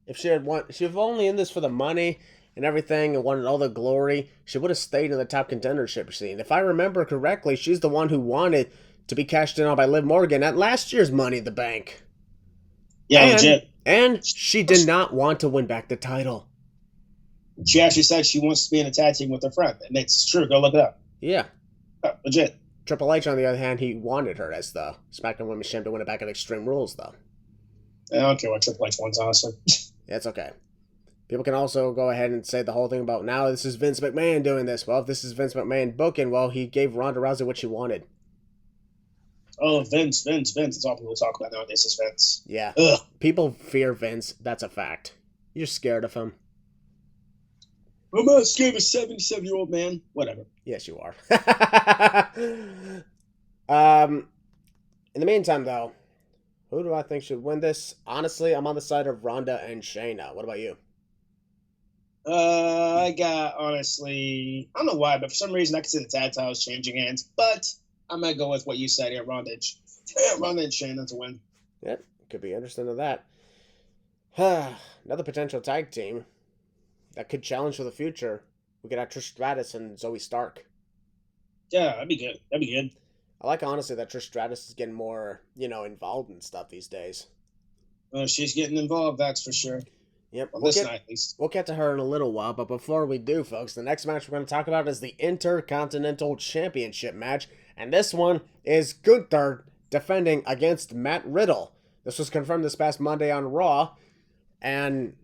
If she was only in this for the money and everything and wanted all the glory, she would have stayed in the top contendership scene. If I remember correctly, she's the one who wanted to be cashed in on by Liv Morgan at last year's Money in the Bank. Yeah, legit. And she did not want to win back the title. She actually said she wants to be in a tag team with her friend. And it's true. Go look it up. Yeah. Oh, legit. Triple H, on the other hand, he wanted her as the SmackDown Women's Champion to win it back at Extreme Rules, though. I don't care what Triple H wants, honestly. It's okay. People can also go ahead and say the whole thing about, now this is Vince McMahon doing this. Well, if this is Vince McMahon booking, well, he gave Ronda Rousey what she wanted. Oh, Vince. That's all people talk about nowadays is Vince. Yeah. Ugh. People fear Vince. That's a fact. You're scared of him. I'm not scared of a 77-year-old man. Whatever. Yes, you are. In the meantime, though, who do I think should win this? Honestly, I'm on the side of Ronda and Shayna. What about you? I don't know why, but for some reason I can see the tag titles changing hands. But I'm going to go with what you said here, Ronda and Shayna to win. Yep, could be interesting to that. Another potential tag team that could challenge for the future. We could have Trish Stratus and Zoe Stark. Yeah, that'd be good. I like, honestly, that Trish Stratus is getting more, involved in stuff these days. She's getting involved, that's for sure. Yep. Well, this night, at least. We'll get to her in a little while, but before we do, folks, the next match we're going to talk about is the Intercontinental Championship match, and this one is Gunther defending against Matt Riddle. This was confirmed this past Monday on Raw, and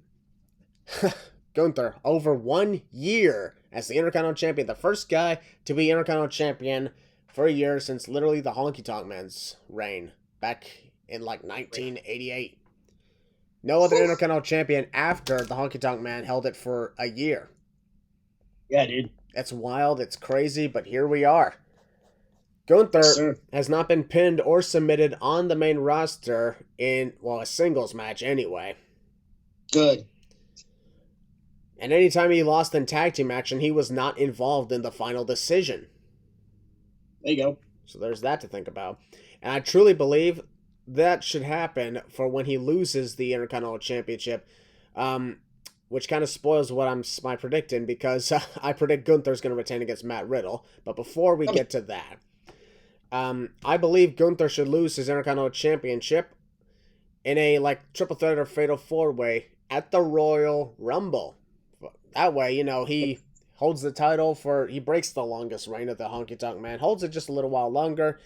Gunther, over 1 year as the Intercontinental Champion, the first guy to be Intercontinental Champion for a year since literally the Honky Tonk Man's reign back in 1988. No other Intercontinental Champion after the Honky Tonk Man held it for a year. Yeah, dude. It's wild, it's crazy, but here we are. Gunther has not been pinned or submitted on the main roster in, well, a singles match anyway. Good. And anytime he lost in tag team action, he was not involved in the final decision. There you go. So there's that to think about. And I truly believe that should happen for when he loses the Intercontinental Championship, which kind of spoils what I'm predicting, because I predict Gunther's going to retain against Matt Riddle. But before we get to that, I believe Gunther should lose his Intercontinental Championship in a triple threat or fatal four-way at the Royal Rumble. That way, he holds the title he breaks the longest reign of the Honky Tonk Man, holds it just a little while longer,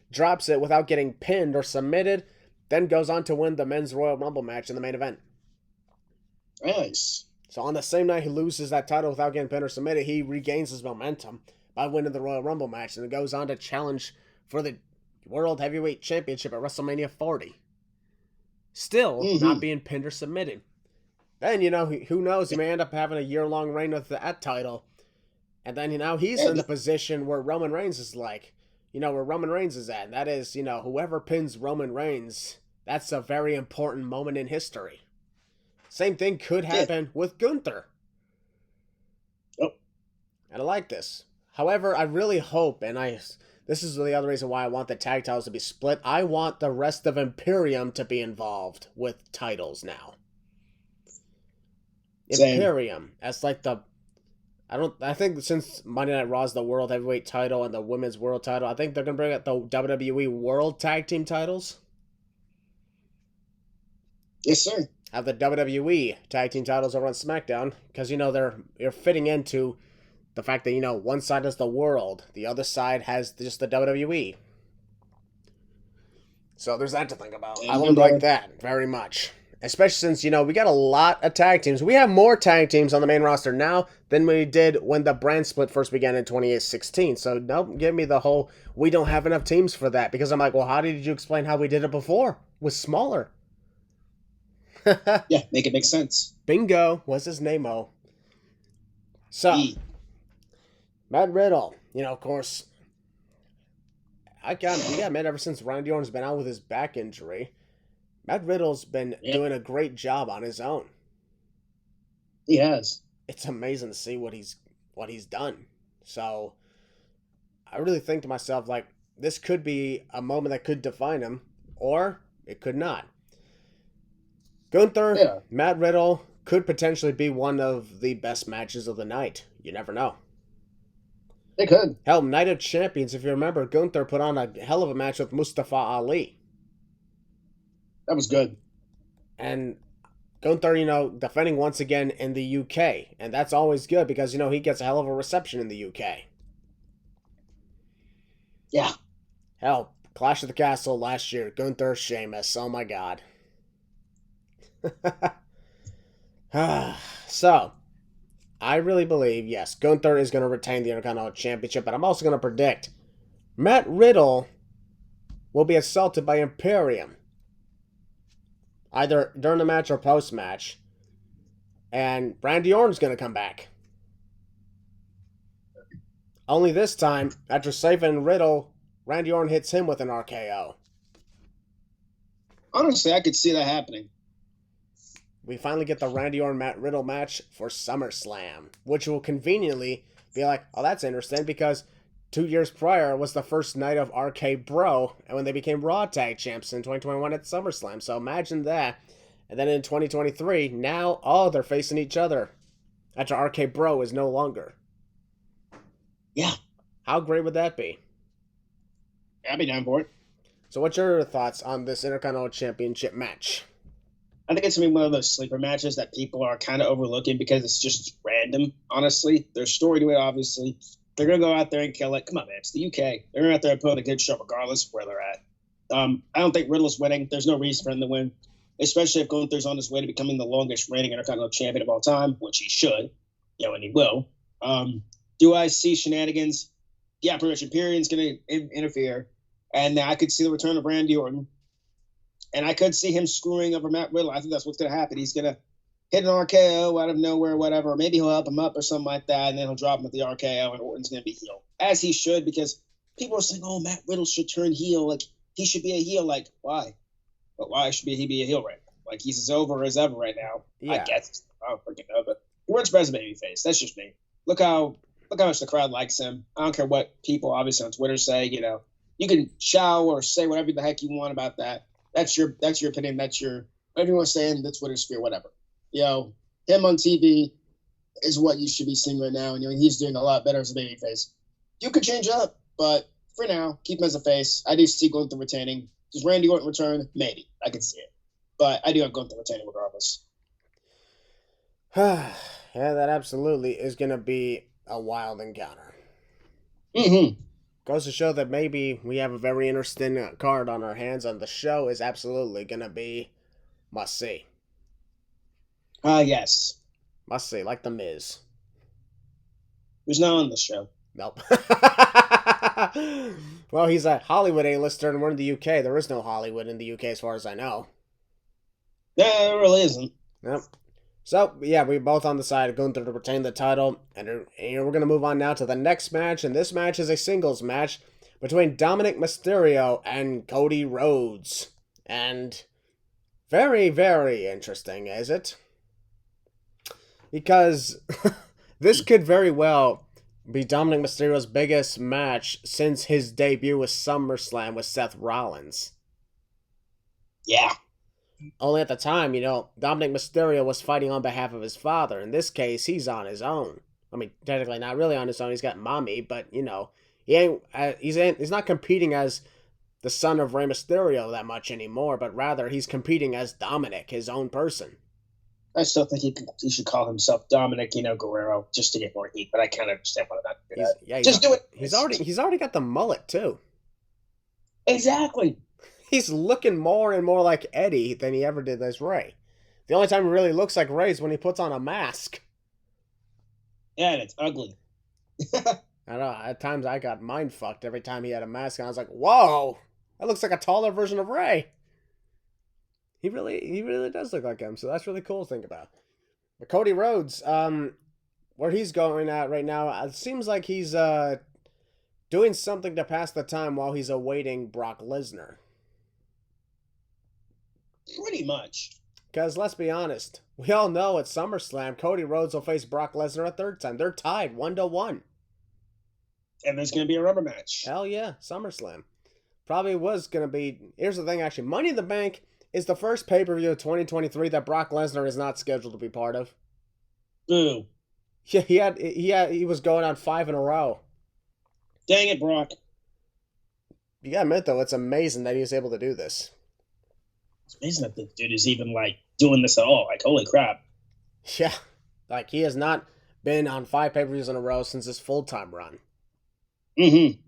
drops it without getting pinned or submitted, then goes on to win the Men's Royal Rumble match in the main event. Nice. So on the same night he loses that title without getting pinned or submitted, he regains his momentum by winning the Royal Rumble match, and goes on to challenge for the World Heavyweight Championship at WrestleMania 40. Still not being pinned or submitted. Then, who knows, he may end up having a year-long reign with that title. And then, he's in the position where Roman Reigns is where Roman Reigns is at. And that is, whoever pins Roman Reigns, that's a very important moment in history. Same thing could happen with Gunther. Oh. And I like this. However, I really hope, and this is the other reason why I want the tag titles to be split. I want the rest of Imperium to be involved with titles now. Same. Imperium as I think since Monday Night Raw is the World Heavyweight title and the Women's World title, I think they're going to bring out the WWE World Tag Team titles. Yes, sir. Have the WWE Tag Team titles over on SmackDown, because, they're fitting into the fact that, one side is the World, the other side has just the WWE. So there's that to think about. I would like that very much. Especially since, we got a lot of tag teams. We have more tag teams on the main roster now than we did when the brand split first began in 2016. So don't give me the whole, we don't have enough teams for that. Because I'm like, well, how did you explain how we did it before? It was smaller. Yeah, make it make sense. Bingo was his name-o. So, Matt Riddle, of course, we got Matt ever since Randy Orton's been out with his back injury. Matt Riddle's been doing a great job on his own. He has. It's amazing to see what he's done. So, I really think to myself, this could be a moment that could define him, or it could not. Gunther, Matt Riddle could potentially be one of the best matches of the night. You never know. It could. Hell, Night of Champions, if you remember, Gunther put on a hell of a match with Mustafa Ali. That was good. And Gunther, defending once again in the UK. And that's always good because, he gets a hell of a reception in the UK. Yeah. Hell, Clash of the Castle last year, Gunther, Sheamus. Oh my God. So, I really believe, yes, Gunther is going to retain the Intercontinental Championship, but I'm also going to predict Matt Riddle will be assaulted by Imperium, either during the match or post-match, and Randy Orton's going to come back. Only this time, after saving Riddle, Randy Orton hits him with an RKO. Honestly, I could see that happening. We finally get the Randy Orton-Matt Riddle match for SummerSlam, which will conveniently be like, oh, that's interesting, because 2 years prior was the first night of RK Bro, and when they became Raw Tag Champs in 2021 at SummerSlam. So imagine that. And then in 2023, now, they're facing each other after RK Bro is no longer. Yeah. How great would that be? I'd be down for it. So what's your thoughts on this Intercontinental Championship match? I think it's going to be one of those sleeper matches that people are kind of overlooking because it's just random, honestly. There's story to it, obviously. They're going to go out there and kill it. Come on, man. It's the UK. They're going to go out there and put on a good show regardless of where they're at. I don't think Riddle's winning. There's no reason for him to win, especially if Gunther's on his way to becoming the longest reigning Intercontinental Champion of all time, which he should, and he will. Do I see shenanigans? Yeah, pretty much Imperium's going to interfere. And I could see the return of Randy Orton. And I could see him screwing over Matt Riddle. I think that's what's going to happen. He's going to hit an RKO out of nowhere, whatever. Maybe he'll help him up or something like that, and then he'll drop him at the RKO, and Orton's going to be heel. As he should, because people are saying, oh, Matt Riddle should turn heel. Like, he should be a heel. Like, why? But why should he be a heel right now? Like, he's as over as ever right now. Yeah. I guess. I don't freaking know, but he works best babyface. That's just me. Look how much the crowd likes him. I don't care what people, obviously, on Twitter say. You know, you can shout or say whatever the heck you want about that. That's your opinion. That's your whatever you want to say in the Twitter sphere, whatever. You know, him on TV is what you should be seeing right now, and you know he's doing a lot better as a babyface. You could change up, but for now, keep him as a face. I do see Gunther retaining. Does Randy Orton return? Maybe. I can see it. But I do have Gunther retaining regardless. Yeah, that absolutely is going to be a wild encounter. Mm-hmm. Goes to show that maybe we have a very interesting card on our hands, and the show is absolutely going to be must-see. Yes. Must-see, like The Miz. Who's not on the show? Nope. Well, he's a Hollywood A-lister, and we're in the UK. There is no Hollywood in the UK as far as I know. Yeah, there really isn't. Yep. So, yeah, we both on the side of Gunther to retain the title. And we're going to move on now to the next match. And this match is a singles match between Dominik Mysterio and Cody Rhodes. And very, very interesting, is it? Because this could very well be Dominik Mysterio's biggest match since his debut with SummerSlam with Seth Rollins. Yeah. Only at the time, you know, Dominik Mysterio was fighting on behalf of his father. In this case, he's on his own. I mean, technically not really on his own. He's got mommy, but, you know, he's not competing as the son of Rey Mysterio that much anymore, but rather he's competing as Dominik, his own person. I still think he should call himself Dominik, Guerrero, just to get more heat, but I can't understand why not do that. Yeah, just do it. He's already got the mullet, too. Exactly. He's looking more and more like Eddie than he ever did as Rey. The only time he really looks like Rey is when he puts on a mask. Yeah, and it's ugly. I know, at times I got mind fucked every time he had a mask, and I was like, whoa, that looks like a taller version of Rey. He really does look like him, so that's really cool to think about. But Cody Rhodes, where he's going at right now, it seems like he's doing something to pass the time while he's awaiting Brock Lesnar. Pretty much. Because let's be honest, we all know at SummerSlam, Cody Rhodes will face Brock Lesnar a third time. They're tied 1-1. And there's going to be a rubber match. Hell yeah, SummerSlam. Probably was going to be... Here's the thing, actually. Money in the Bank is the first pay-per-view of 2023 that Brock Lesnar is not scheduled to be part of. Boo. Yeah, he was going on 5 in a row. Dang it, Brock. You gotta admit, though, it's amazing that he was able to do this. It's amazing that the dude is even, doing this at all. Holy crap. Yeah. He has not been on 5 pay-per-views in a row since his full-time run. Mm-hmm.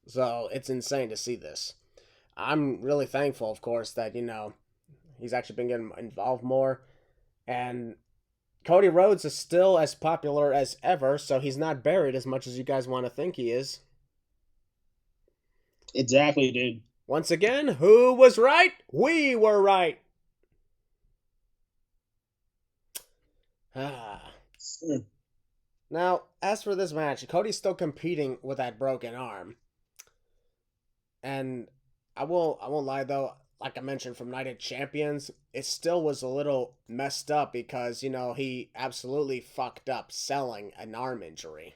So, it's insane to see this. I'm really thankful, of course, that, he's actually been getting involved more. And Cody Rhodes is still as popular as ever, so he's not buried as much as you guys want to think he is. Exactly, dude. Once again, who was right? We were right. Now, as for this match, Cody's still competing with that broken arm. And I won't lie, though, like I mentioned from Night of Champions, it still was a little messed up because, he absolutely fucked up selling an arm injury.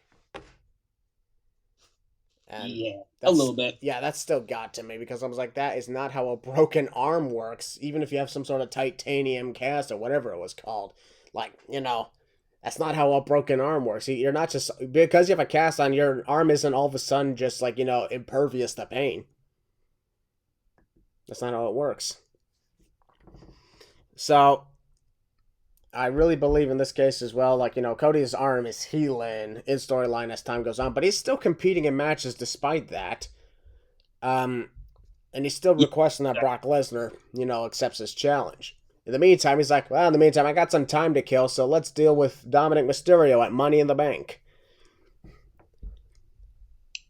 And yeah, a little bit. Yeah, that still got to me because I was like, that is not how a broken arm works, even if you have some sort of titanium cast or whatever it was called. That's not how a broken arm works. You're not just, because you have a cast on, your arm isn't all of a sudden just impervious to pain. That's not how it works. So, I really believe in this case as well, Cody's arm is healing in storyline as time goes on, but he's still competing in matches despite that. And he's still requesting that Brock Lesnar, accepts his challenge. In the meantime, he's like, well, I got some time to kill, so let's deal with Dominik Mysterio at Money in the Bank.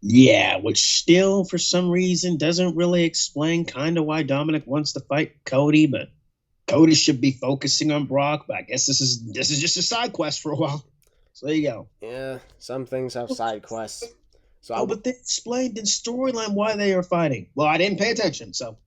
Yeah, which still, for some reason, doesn't really explain kind of why Dominik wants to fight Cody, but Cody should be focusing on Brock, but I guess this is just a side quest for a while. So there you go. Yeah, some things have side quests. So but they explained in storyline why they are fighting. Well, I didn't pay attention, so.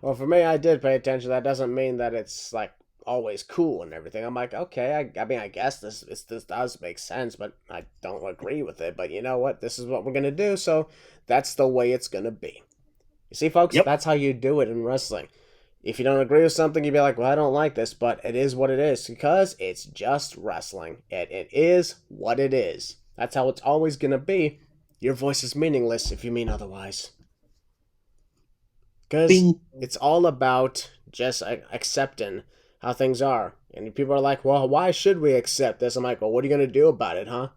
Well, for me, I did pay attention. That doesn't mean that it's like always cool and everything. I'm like, okay, I mean, I guess this does make sense, but I don't agree with it. But you know what? This is what we're gonna do, so that's the way it's gonna be. You see, folks, That's how you do it in wrestling. If you don't agree with something, you'd be like, well, I don't like this, but it is what it is, because it's just wrestling. It is what it is. That's how it's always going to be. Your voice is meaningless if you mean otherwise. Because it's all about just accepting how things are. And people are like, well, why should we accept this? I'm like, well, what are you going to do about it, huh?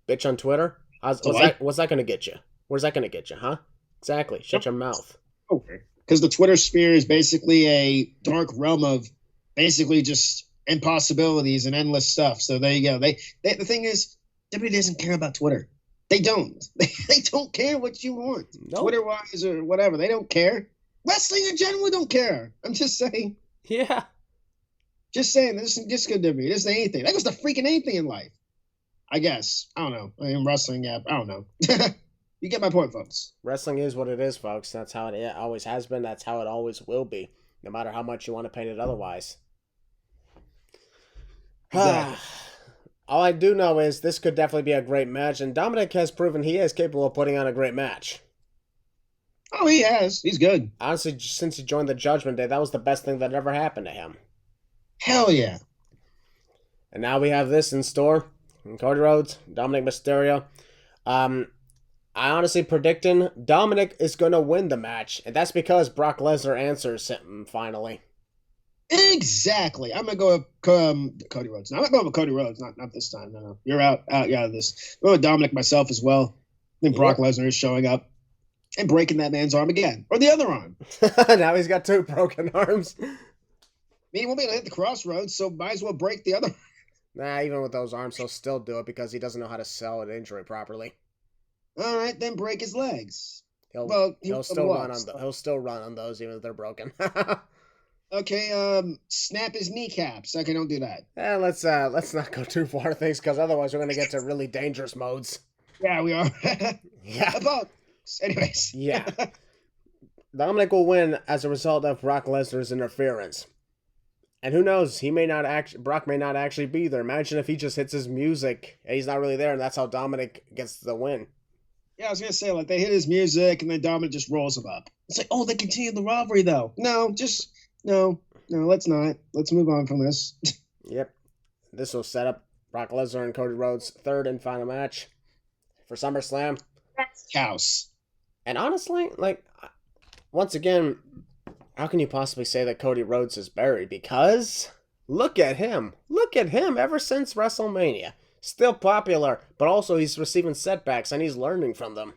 Bitch on Twitter? What's that going to get you? Where's that going to get you, huh? Exactly. Shut your mouth. Okay. Because the Twitter sphere is basically a dark realm of basically just impossibilities and endless stuff. So there you go. The thing is, WWE doesn't care about Twitter. They don't. They don't care what you want, Twitter-wise or whatever. They don't care. Wrestling in general don't care. I'm just saying. Yeah. Just saying. This is just good WWE. This is anything. That goes to freaking anything in life. I guess. I don't know. I mean, wrestling, yeah. I don't know. You get my point, folks. Wrestling is what it is, folks. That's how it always has been. That's how it always will be, no matter how much you want to paint it otherwise. Exactly. All I do know is this could definitely be a great match, and Dominik has proven he is capable of putting on a great match. Oh, he has. He's good. Honestly, since he joined the Judgment Day, that was the best thing that ever happened to him. Hell yeah. And now we have this in store. Cody Rhodes, Dominik Mysterio. I honestly predicting Dominik is going to win the match, and that's because Brock Lesnar answers him finally. Exactly. I'm going to go with Cody Rhodes. No, I'm not going with Cody Rhodes. Not this time. No. You're out of this. I'm going with Dominik myself as well. I think Brock Lesnar is showing up and breaking that man's arm again. Or the other arm. Now he's got 2 broken arms. I mean, he won't be able to hit the crossroads, so might as well break the other. Nah, even with those arms, he'll still do it because he doesn't know how to sell an injury properly. All right, then break his legs. He'll still run on those even if they're broken. Okay, snap his kneecaps. Okay, don't do that. Let's not go too far things, because otherwise we're gonna get to really dangerous modes. Yeah, we are. Yeah. Anyways. Yeah. Dominik will win as a result of Brock Lesnar's interference. And who knows, Brock may not actually be there. Imagine if he just hits his music and he's not really there, and that's how Dominik gets the win. Yeah, I was gonna say, like, they hit his music and then Dominik just rolls him up. It's like, oh, they continue the rivalry though. No, let's not. Let's move on from this. Yep. This will set up Brock Lesnar and Cody Rhodes' third and final match for SummerSlam. House. And honestly, like, once again, how can you possibly say that Cody Rhodes is buried? Because look at him. Look at him ever since WrestleMania. Still popular, but also he's receiving setbacks and he's learning from them.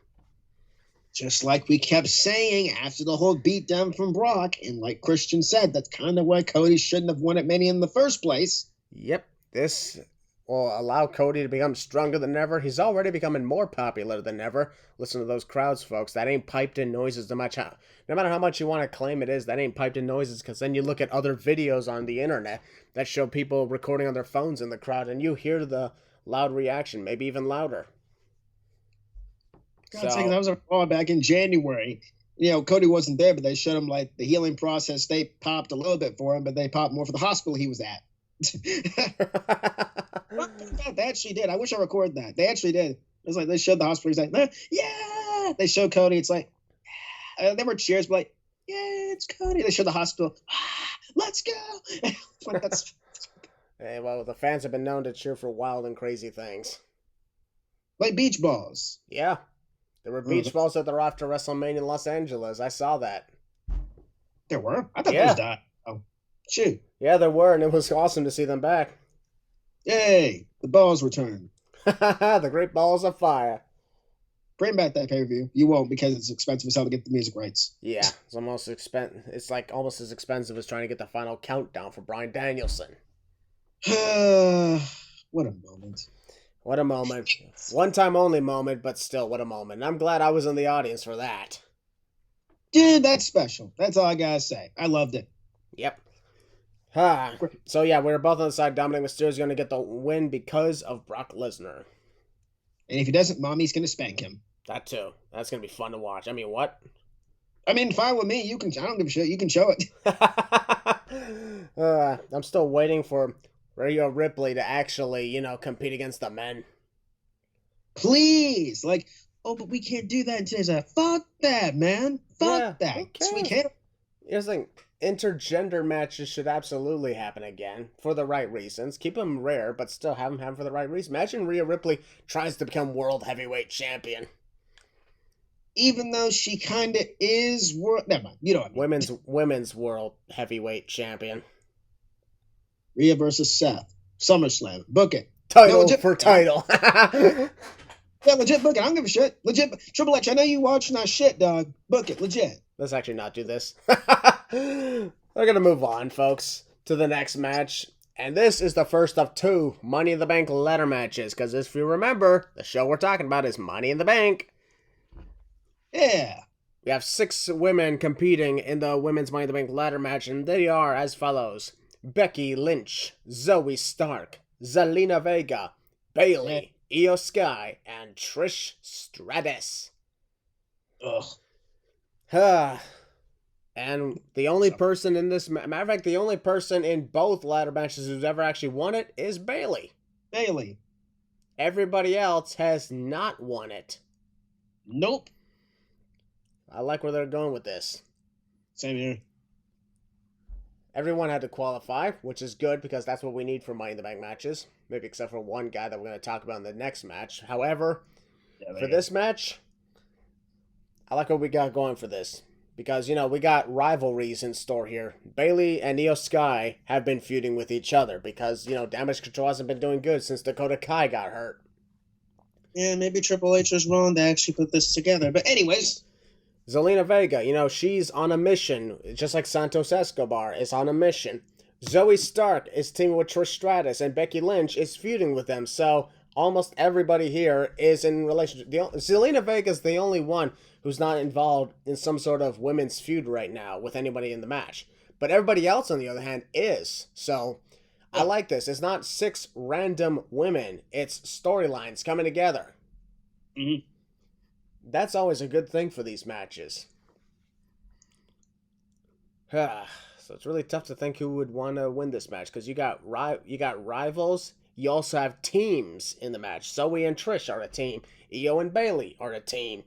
Just like we kept saying after the whole beatdown from Brock, and like Christian said, that's kind of why Cody shouldn't have won at Mania in the first place. Yep, this will allow Cody to become stronger than ever. He's already becoming more popular than ever. Listen to those crowds, folks. That ain't piped in noises no matter how much you want to claim it is, that ain't piped in noises, because then you look at other videos on the internet that show people recording on their phones in the crowd, and you hear the loud reaction, maybe even louder. God's sake, that was a Raw back in January. You know, Cody wasn't there, but they showed him like the healing process. They popped a little bit for him, but they popped more for the hospital he was at. They actually did. I wish I recorded that. They actually did. It was like they showed the hospital. He's like, yeah. They showed Cody. It's like, there were cheers, but like, yeah, it's Cody. They showed the hospital. Let's go. Like, that's. Hey, well, the fans have been known to cheer for wild and crazy things. Like beach balls. Yeah. There were beach balls that they're after WrestleMania in Los Angeles. I saw that. There were? I thought those died. Oh, shoot. Yeah, there were, and it was awesome to see them back. Yay! The balls returned. The great balls of fire. Bring back that pay-per-view. You won't, because it's expensive as hell to get the music rights. Yeah, it's almost It's like almost as expensive as trying to get the final countdown for Bryan Danielson. What a moment. What a moment. One time only moment, but still, what a moment. I'm glad I was in the audience for that. Dude, that's special. That's all I gotta say. I loved it. Yep. So yeah, we're both on the side. Dominik Mysterio is going to get the win because of Brock Lesnar. And if he doesn't, Mommy's going to spank him. That too. That's going to be fun to watch. I mean, what? I mean, fine with me. You can. I don't give a shit. You can show it. I'm still waiting for Rhea Ripley to actually, compete against the men. Please, like, oh, but we can't do that in today's life. Fuck that, man. Fuck that. Yes, we can't. Here's the thing. Intergender matches should absolutely happen again for the right reasons. Keep them rare, but still have them happen for the right reasons. Imagine Rhea Ripley tries to become world heavyweight champion. Even though she kind of is never mind. You know what I mean. Women's world heavyweight champion. Rhea versus Seth. SummerSlam. Book it. Title for title. Yeah, legit book it. I don't give a shit. Legit. Triple H, I know you watching our shit, dog. Book it. Legit. Let's actually not do this. We're going to move on, folks, to the next match. And this is the first of 2 Money in the Bank ladder matches. Because if you remember, the show we're talking about is Money in the Bank. Yeah. We have 6 women competing in the Women's Money in the Bank ladder match. And they are as follows. Becky Lynch, Zoe Stark, Zelina Vega, Bayley, Io Sky, and Trish Stratus. Ugh. And the only person in this matter of fact, the only person in both ladder matches who's ever actually won it is Bayley. Everybody else has not won it. Nope. I like where they're going with this. Same here. Everyone had to qualify, which is good because that's what we need for Money in the Bank matches. Maybe except for one guy that we're going to talk about in the next match. However, for this match, I like what we got going for this. Because, we got rivalries in store here. Bayley and Io Sky have been feuding with each other because, Damage Control hasn't been doing good since Dakota Kai got hurt. Yeah, maybe Triple H was wrong to actually put this together. But anyways. Zelina Vega, she's on a mission. Just like Santos Escobar is on a mission. Zoe Stark is teaming with Trish Stratus. And Becky Lynch is feuding with them. So almost everybody here is in relationship. Zelina Vega is the only one who's not involved in some sort of women's feud right now with anybody in the match. But everybody else, on the other hand, is. So I like this. It's not 6 random women. It's storylines coming together. Mm-hmm. That's always a good thing for these matches. So it's really tough to think who would want to win this match because you got rivals. You also have teams in the match. Zoe and Trish are a team. Io and Bayley are a team.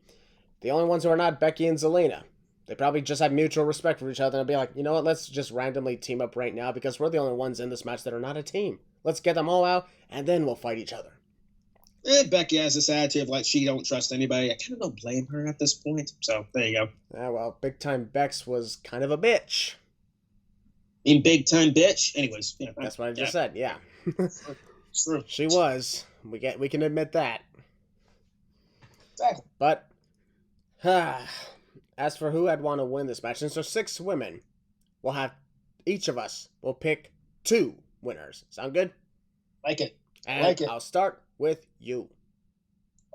The only ones who are not, Becky and Zelina. They probably just have mutual respect for each other and be like, you know what, let's just randomly team up right now because we're the only ones in this match that are not a team. Let's get them all out, and then we'll fight each other. Becky has this attitude of like she don't trust anybody. I kind of don't blame her at this point. So there you go. Yeah, well, Big Time Bex was kind of a bitch. In Big Time Bitch? Anyways. Yeah, that's what I just said, yeah. It's true. She was. We can admit that. Exactly. But as for who I'd want to win this match, since there's 6 women, we'll have each of us will pick 2 winners. Sound good? Like it. And like it. I'll start with you.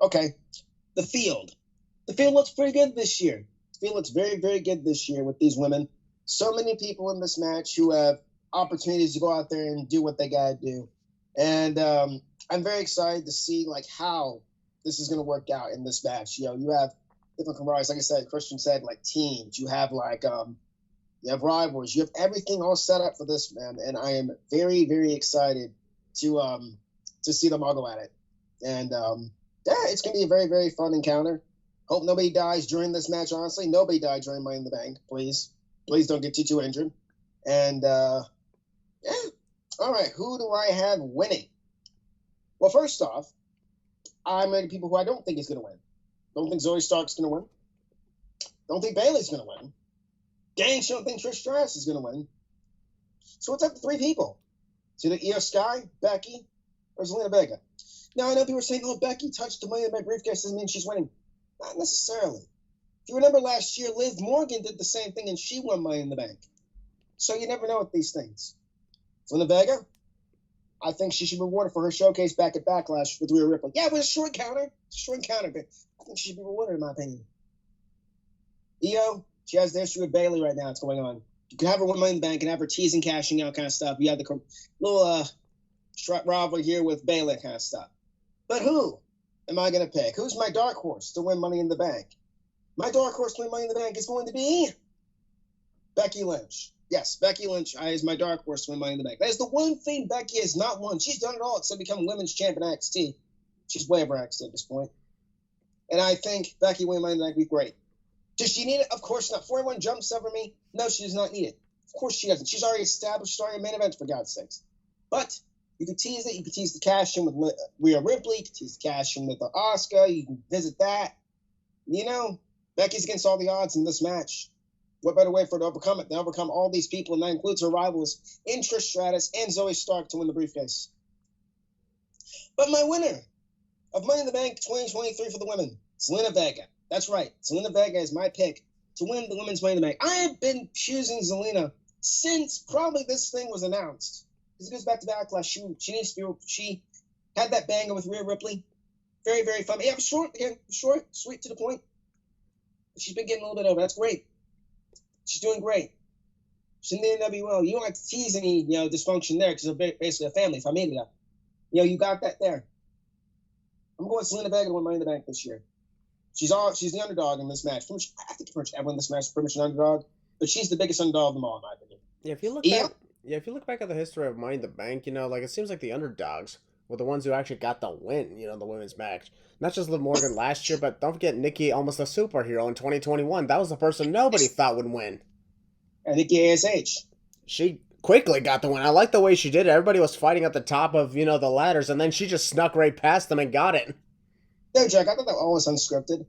Okay. The field. The field looks pretty good this year. The field looks very, very good this year with these women. So many people in this match who have opportunities to go out there and do what they got to do. And I'm very excited to see like how this is going to work out in this match. You have different camaraderies. Like I said, Christian said, like teams. You have like you have rivals. You have everything all set up for this, man. And I am very, very excited to see them all go at it. And it's going to be a very, very fun encounter. Hope nobody dies during this match, honestly. Nobody died during Money in the Bank, please. Please don't get too injured. And, all right, who do I have winning? Well, first off, I'm ready people who I don't think is going to win. Don't think Zoe Stark's going to win. Don't think Bayley's going to win. Dang, sure don't think Trish Stratus is going to win. So what's up with 3 people? It's either Io Sky, Becky, or Zelina Vega. Now, I know people are saying, oh, Becky touched the Money in the Bank briefcase doesn't mean she's winning. Not necessarily. If you remember last year, Liv Morgan did the same thing and she won Money in the Bank. So you never know with these things. Zelina Vega, I think she should be rewarded for her showcase back at Backlash with Rhea Ripley. Yeah, it was a short encounter. But I think she should be rewarded in my opinion. Io, she has the issue with Bayley right now. It's going on. You could have her win Money in the Bank and have her teasing, cashing out kind of stuff. You have the little rivalry here with Bayley kind of stuff. But who am I going to pick? Who's my dark horse to win Money in the Bank? My dark horse to win Money in the Bank is going to be Becky Lynch. Yes, Becky Lynch is my dark horse to win Money in the Bank. That is the one thing Becky has not won. She's done it all except become women's champion in NXT. She's way over NXT at this point. And I think Becky winning Money in the Bank would be great. Does she need it? Of course not. 41 jumps over me? No, she does not need it. Of course she doesn't. She's already established, starting a main event, for God's sakes. But you can tease it. You can tease the cash in with Rhea Ripley. You can tease the cash in with Asuka. You can visit that. You know, Becky's against all the odds in this match. What better way for her to overcome it than overcome all these people, and that includes her rivals in Trish Stratus and Zoe Stark to win the briefcase. But my winner of Money in the Bank 2023 for the women, Zelina Vega. That's right. Zelina Vega is my pick to win the women's Money in the Bank. I have been choosing Zelina since probably this thing was announced. Because it goes back to Backlash. She had that banger with Rhea Ripley. Very, very fun. Yeah, short, sweet to the point. She's been getting a little bit over. That's great. She's doing great. She's in the NWO. You don't have to tease any, dysfunction there because they're basically a family, familia. You got that there. I'm going with Zelina Vega to win Money in the Bank this year. She's the underdog in this match. I think everyone in this match is pretty much an underdog, but she's the biggest underdog of them all, in my opinion. Yeah, if you look back at the history of Money in the Bank, it seems like the underdogs were the ones who actually got the win, the women's match. Not just Liv Morgan last year, but don't forget Nikki, almost a superhero in 2021. That was the person nobody thought would win. And Nikki ASH. She quickly got the win. I like the way she did it. Everybody was fighting at the top of, the ladders, and then she just snuck right past them and got it. No, Jack, I thought that was unscripted.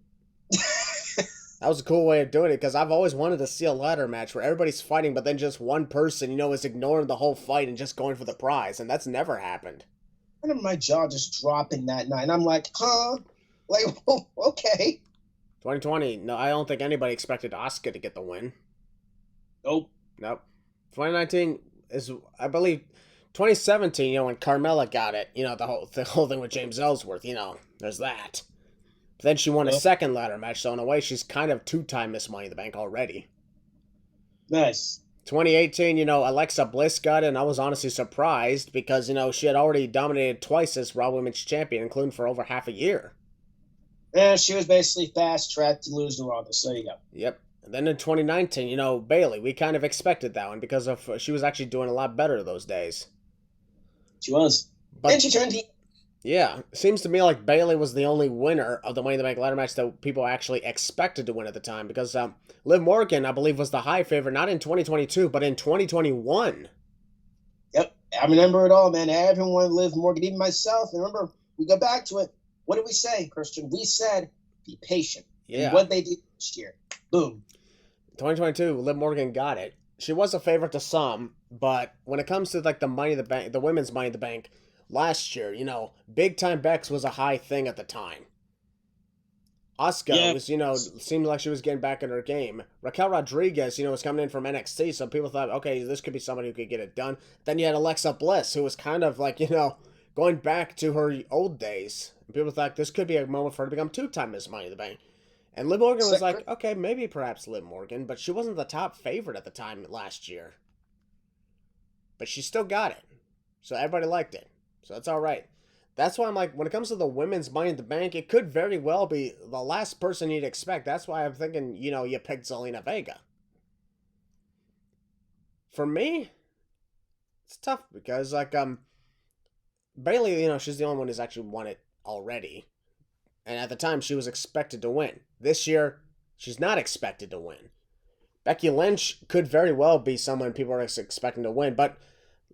That was a cool way of doing it, because I've always wanted to see a ladder match where everybody's fighting, but then just one person, is ignoring the whole fight and just going for the prize, and that's never happened. I remember my jaw just dropping that night, and I'm like, huh? Like, okay. 2020, no, I don't think anybody expected Asuka to get the win. Nope. 2019 is, I believe, 2017, when Carmella got it, the whole thing with James Ellsworth, there's that. But then she won a second ladder match, so in a way, she's kind of two-time Miss Money in the Bank already. Nice. 2018, Alexa Bliss got it, and I was honestly surprised because, she had already dominated twice as Raw Women's Champion, including for over half a year. Yeah, she was basically fast-tracked to lose to Ronda, so there you go. Yep. And then in 2019, Bayley, we kind of expected that one because she was actually doing a lot better those days. She was. But, and she turned heel. Yeah, it seems to me like Bayley was the only winner of the Money in the Bank ladder match that people actually expected to win at the time, because Liv Morgan, I believe, was the high favorite, not in 2022, but in 2021. Yep, I remember it all, man. Everyone wanted Liv Morgan, even myself. Remember, we go back to it. What did we say, Christian? We said, be patient. Yeah. And what they did last year. Boom. 2022, Liv Morgan got it. She was a favorite to some, but when it comes to like the Money in the Bank, the women's Money in the Bank, last year, big time Bex was a high thing at the time. Asuka was, seemed like she was getting back in her game. Raquel Rodriguez, was coming in from NXT, so people thought, okay, this could be somebody who could get it done. Then you had Alexa Bliss, who was kind of like, going back to her old days. And people thought this could be a moment for her to become two-time Miss Money in the Bank. And Liv Morgan was like, okay, maybe perhaps Liv Morgan, but she wasn't the top favorite at the time last year. But she still got it. So everybody liked it. So that's all right. That's why I'm like, when it comes to the women's Money in the Bank, it could very well be the last person you'd expect. That's why I'm thinking, you picked Zelina Vega. For me, it's tough because, Bayley, she's the only one who's actually won it already. And at the time, she was expected to win. This year, she's not expected to win. Becky Lynch could very well be someone people are expecting to win, but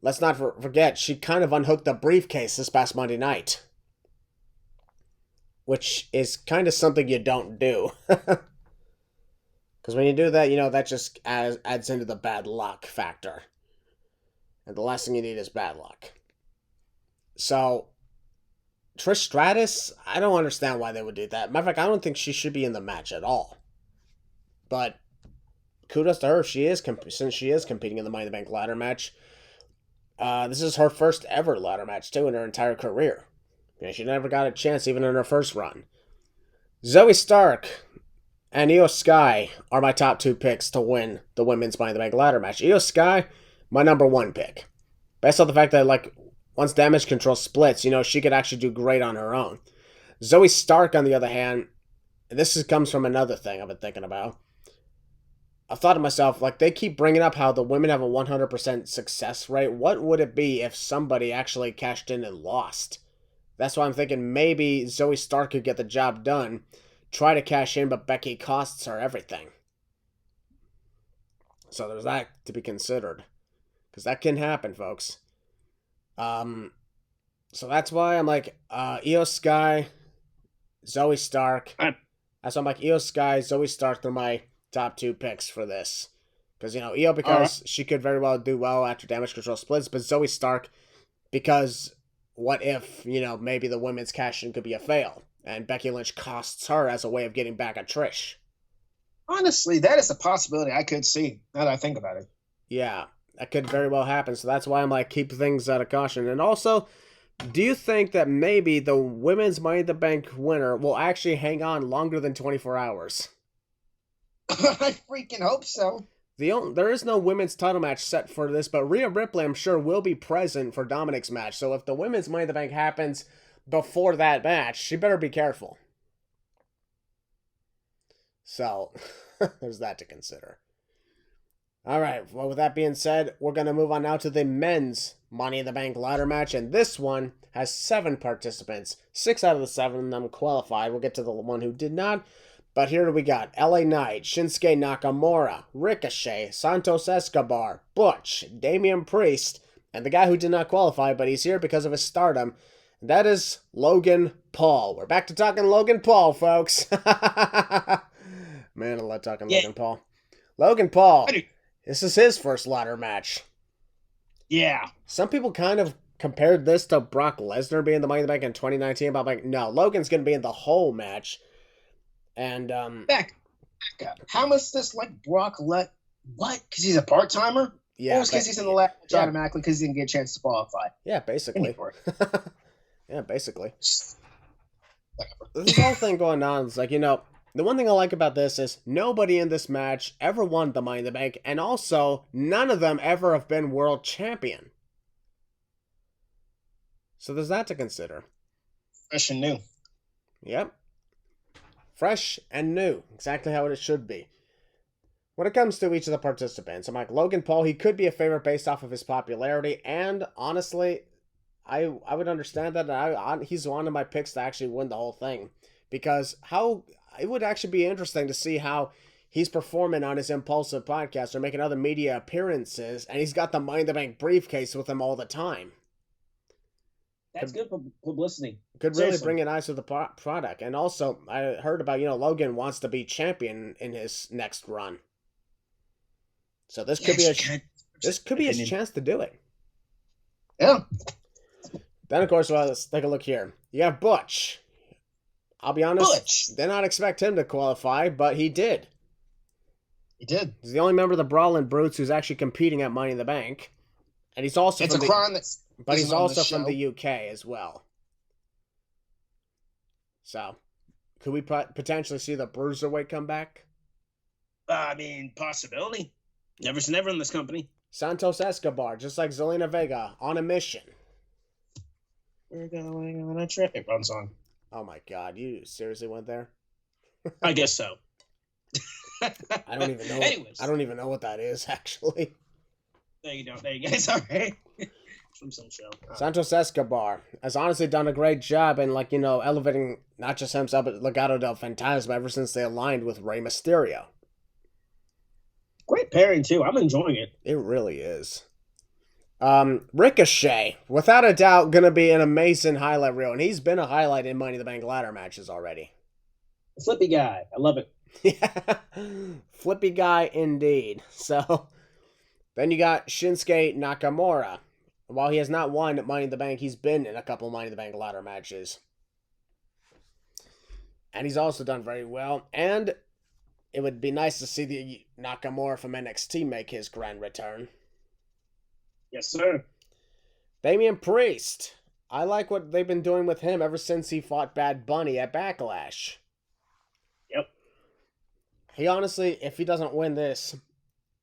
let's not forget, she kind of unhooked the briefcase this past Monday night. Which is kind of something you don't do. Because when you do that, that just adds into the bad luck factor. And the last thing you need is bad luck. So, Trish Stratus, I don't understand why they would do that. Matter of fact, I don't think she should be in the match at all. But kudos to her, since she is competing in the Money in the Bank ladder match. This is her first ever ladder match, too, in her entire career. She never got a chance, even in her first run. Zoe Stark. and Io Sky are my top 2 picks to win the women's Money in the Bank ladder match. Io Sky, my number 1 pick. Based on the fact that, like, once Damage Control splits, she could actually do great on her own. Zoe Stark, on the other hand, and this comes from another thing I've been thinking about. I've thought to myself, like, they keep bringing up how the women have a 100% success rate. What would it be if somebody actually cashed in and lost? That's why I'm thinking maybe Zoe Stark could get the job done, try to cash in, but Becky costs her everything. So there's that to be considered. Because that can happen, folks. So that's why I'm like, Io Sky, Zoe Stark. That's why I'm like, Io Sky, Zoe Stark, they're my top 2 picks for this. Because, Io, because she could very well do well after Damage Control splits, but Zoe Stark, because what if, maybe the women's cash-in could be a fail, and Becky Lynch costs her as a way of getting back at Trish. Honestly, that is a possibility I could see, now that I think about it. Yeah, that could very well happen, so that's why I'm like, keep things out of caution. And also, do you think that maybe the women's Money in the Bank winner will actually hang on longer than 24 hours? I freaking hope so. There is no women's title match set for this, but Rhea Ripley, I'm sure, will be present for Dominik's match. So if the women's Money in the Bank happens before that match, she better be careful. So, there's that to consider. All right, well, with that being said, we're going to move on now to the men's Money in the Bank ladder match, and this one has 7 participants. 6 out of the 7 of them qualified. We'll get to the one who did not. But here we got LA Knight, Shinsuke Nakamura, Ricochet, Santos Escobar, Butch, Damian Priest, and the guy who did not qualify, but he's here because of his stardom. And that is Logan Paul. We're back to talking Logan Paul, folks. Man, I love talking Logan Paul. Logan Paul, this is his first ladder match. Yeah. Some people kind of compared this to Brock Lesnar being the Money in the Bank in 2019, but I'm like, no, Logan's going to be in the whole match. And back up. How much this like Brock what? Because he's a part timer? Yeah. Or because he's in the last match automatically because he didn't get a chance to qualify? Yeah, basically. Yeah, basically. This whole thing going on is like, the one thing I like about this is nobody in this match ever won the Money in the Bank, and also none of them ever have been world champion. So there's that to consider. Fresh and new. Yep. Fresh and new. Exactly how it should be. When it comes to each of the participants, I'm like, Logan Paul, he could be a favorite based off of his popularity, and honestly, I would understand that. He's one of my picks to actually win the whole thing. Because it would actually be interesting to see how he's performing on his Impulsive podcast or making other media appearances, and he's got the Money in the Bank briefcase with him all the time. That's good publicity. Could really bring an eyes to the product. And also, I heard about, Logan wants to be champion in his next run. So this could be his chance to do it. Yeah. Then, of course, let's take a look here. You have Butch. I'll be honest, did not expect him to qualify, but he did. He did. He's the only member of the Brawlin' Brutes who's actually competing at Money in the Bank. And he's also from the UK as well. So, could we potentially see the Bruiserweight come back? I mean, possibility. Never say never in this company. Santos Escobar, just like Zelina Vega, on a mission. We're going on a traffic run song. Oh my God, you seriously went there? I guess so. I don't even know. Anyways. I don't even know what that is, actually. There you go. There you guys are. Right? From some show. Santos Escobar has honestly done a great job in, elevating not just himself, but Legado del Fantasma ever since they aligned with Rey Mysterio. Great pairing, too. I'm enjoying it. It really is. Ricochet, without a doubt, going to be an amazing highlight reel, and he's been a highlight in Money in the Bank ladder matches already. Flippy guy. I love it. Yeah, flippy guy indeed. So, then you got Shinsuke Nakamura. While he has not won Money in the Bank, he's been in a couple Money in the Bank ladder matches. And he's also done very well. And it would be nice to see the Nakamura from NXT make his grand return. Yes, sir. Damian Priest. I like what they've been doing with him ever since he fought Bad Bunny at Backlash. Yep. He honestly, if he doesn't win this,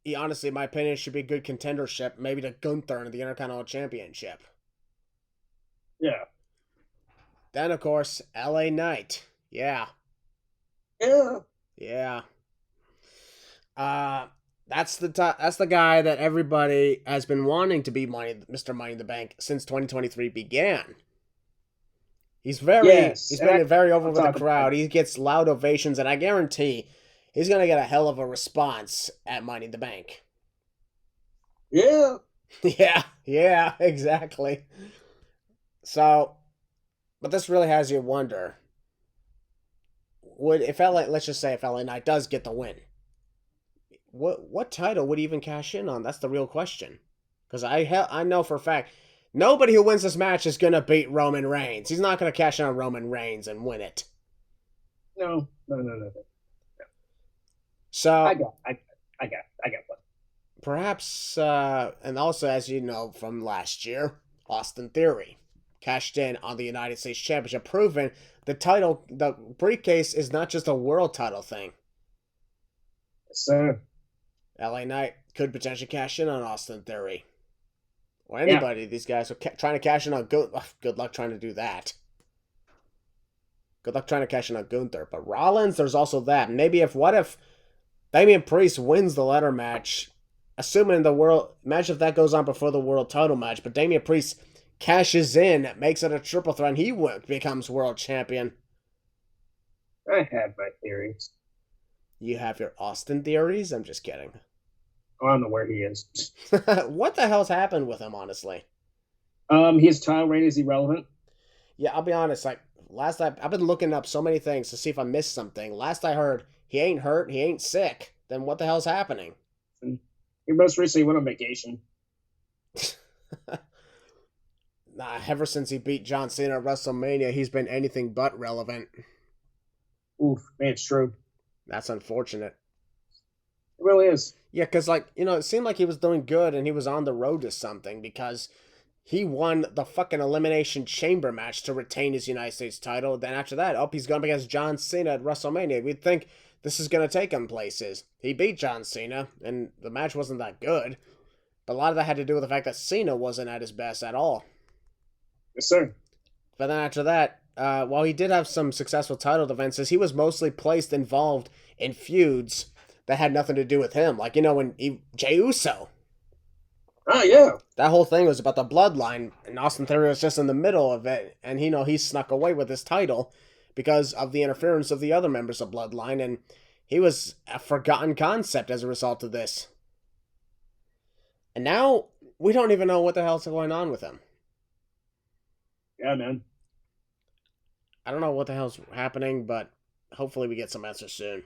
he honestly, in my opinion, should be a good contendership, maybe to Gunther in the Intercontinental Championship. Yeah. Then, of course, LA Knight. Yeah. Yeah. Yeah. That's the guy that everybody has been wanting to be Mr. Money in the Bank since 2023 began. He's been very over with the crowd. He gets loud ovations, and I guarantee he's gonna get a hell of a response at Money in the Bank. Yeah. Yeah, exactly. So, but this really has you wonder: let's just say if LA Knight does get the win, what title would he even cash in on? That's the real question. Because I know for a fact nobody who wins this match is gonna beat Roman Reigns. He's not gonna cash in on Roman Reigns and win it. No. So I got one. Perhaps, and also as you know from last year, Austin Theory cashed in on the United States Championship, proving the briefcase is not just a world title thing. Yes, sir. LA Knight could potentially cash in on Austin Theory. Or anybody. These guys are trying to cash in on good luck trying to do that. Good luck trying to cash in on Gunther. But Rollins, there's also that. Maybe what if Damian Priest wins the ladder match, assuming imagine if that goes on before the world title match, but Damian Priest cashes in, makes it a triple threat, and he becomes world champion. I have my theories. You have your Austin theories? I'm just kidding. I don't know where he is. What the hell's happened with him, honestly? His title reign is irrelevant. Yeah, I'll be honest. I've been looking up so many things to see if I missed something. Last I heard, he ain't hurt, he ain't sick. Then what the hell's happening? He most recently went on vacation. Ever since he beat John Cena at WrestleMania, he's been anything but relevant. Oof, man, it's true. That's unfortunate. It really is. Yeah, because, it seemed like he was doing good and he was on the road to something because he won the fucking Elimination Chamber match to retain his United States title. Then after that, he's going up against John Cena at WrestleMania. We'd think this is going to take him places. He beat John Cena, and the match wasn't that good. But a lot of that had to do with the fact that Cena wasn't at his best at all. Yes, sir. But then after that, while he did have some successful title defenses, he was mostly involved in feuds that had nothing to do with him. When Jey Uso. Oh, yeah. That whole thing was about the Bloodline, and Austin Theory was just in the middle of it, and he snuck away with his title because of the interference of the other members of Bloodline, and he was a forgotten concept as a result of this. And now, we don't even know what the hell's going on with him. Yeah, man. I don't know what the hell's happening, but hopefully we get some answers soon.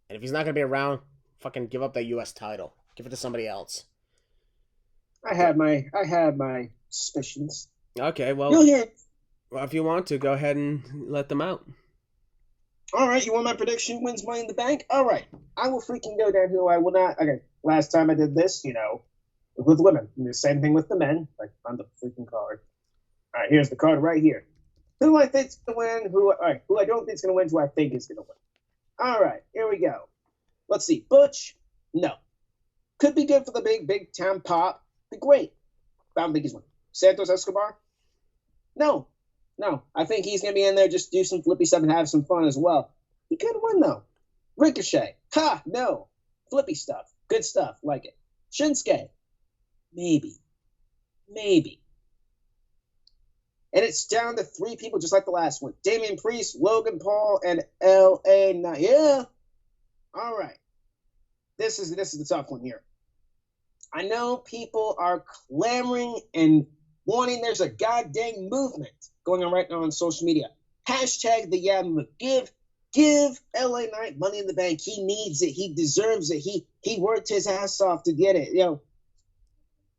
And if he's not going to be around, fucking give up that U.S. title. Give it to somebody else. I had my suspicions. Okay, well, you'll hear. Well, if you want to, go ahead and let them out. All right, you want my prediction? Wins Money in the Bank? All right, I will freaking go down who I will not. Okay, last time I did this, with women. And the same thing with the men, on the freaking card. All right, here's the card right here. Who I think's going to win, who I don't think's going to win, who I think is going to win. All right, here we go. Let's see. Butch? No. Could be good for the big town pop. Be great. I don't think he's winning. Santos Escobar? No. I think he's going to be in there, just do some flippy stuff and have some fun as well. He could win, though. Ricochet? Ha! No. Flippy stuff. Good stuff. Like it. Shinsuke? Maybe. And it's down to 3 people, just like the last one. Damian Priest, Logan Paul, and L.A. Knight. Yeah. All right. This is the tough one here. I know people are clamoring and wanting. There's a goddamn movement going on right now on social media. Hashtag the Yam. Give L.A. Knight Money in the Bank. He needs it. He deserves it. He worked his ass off to get it.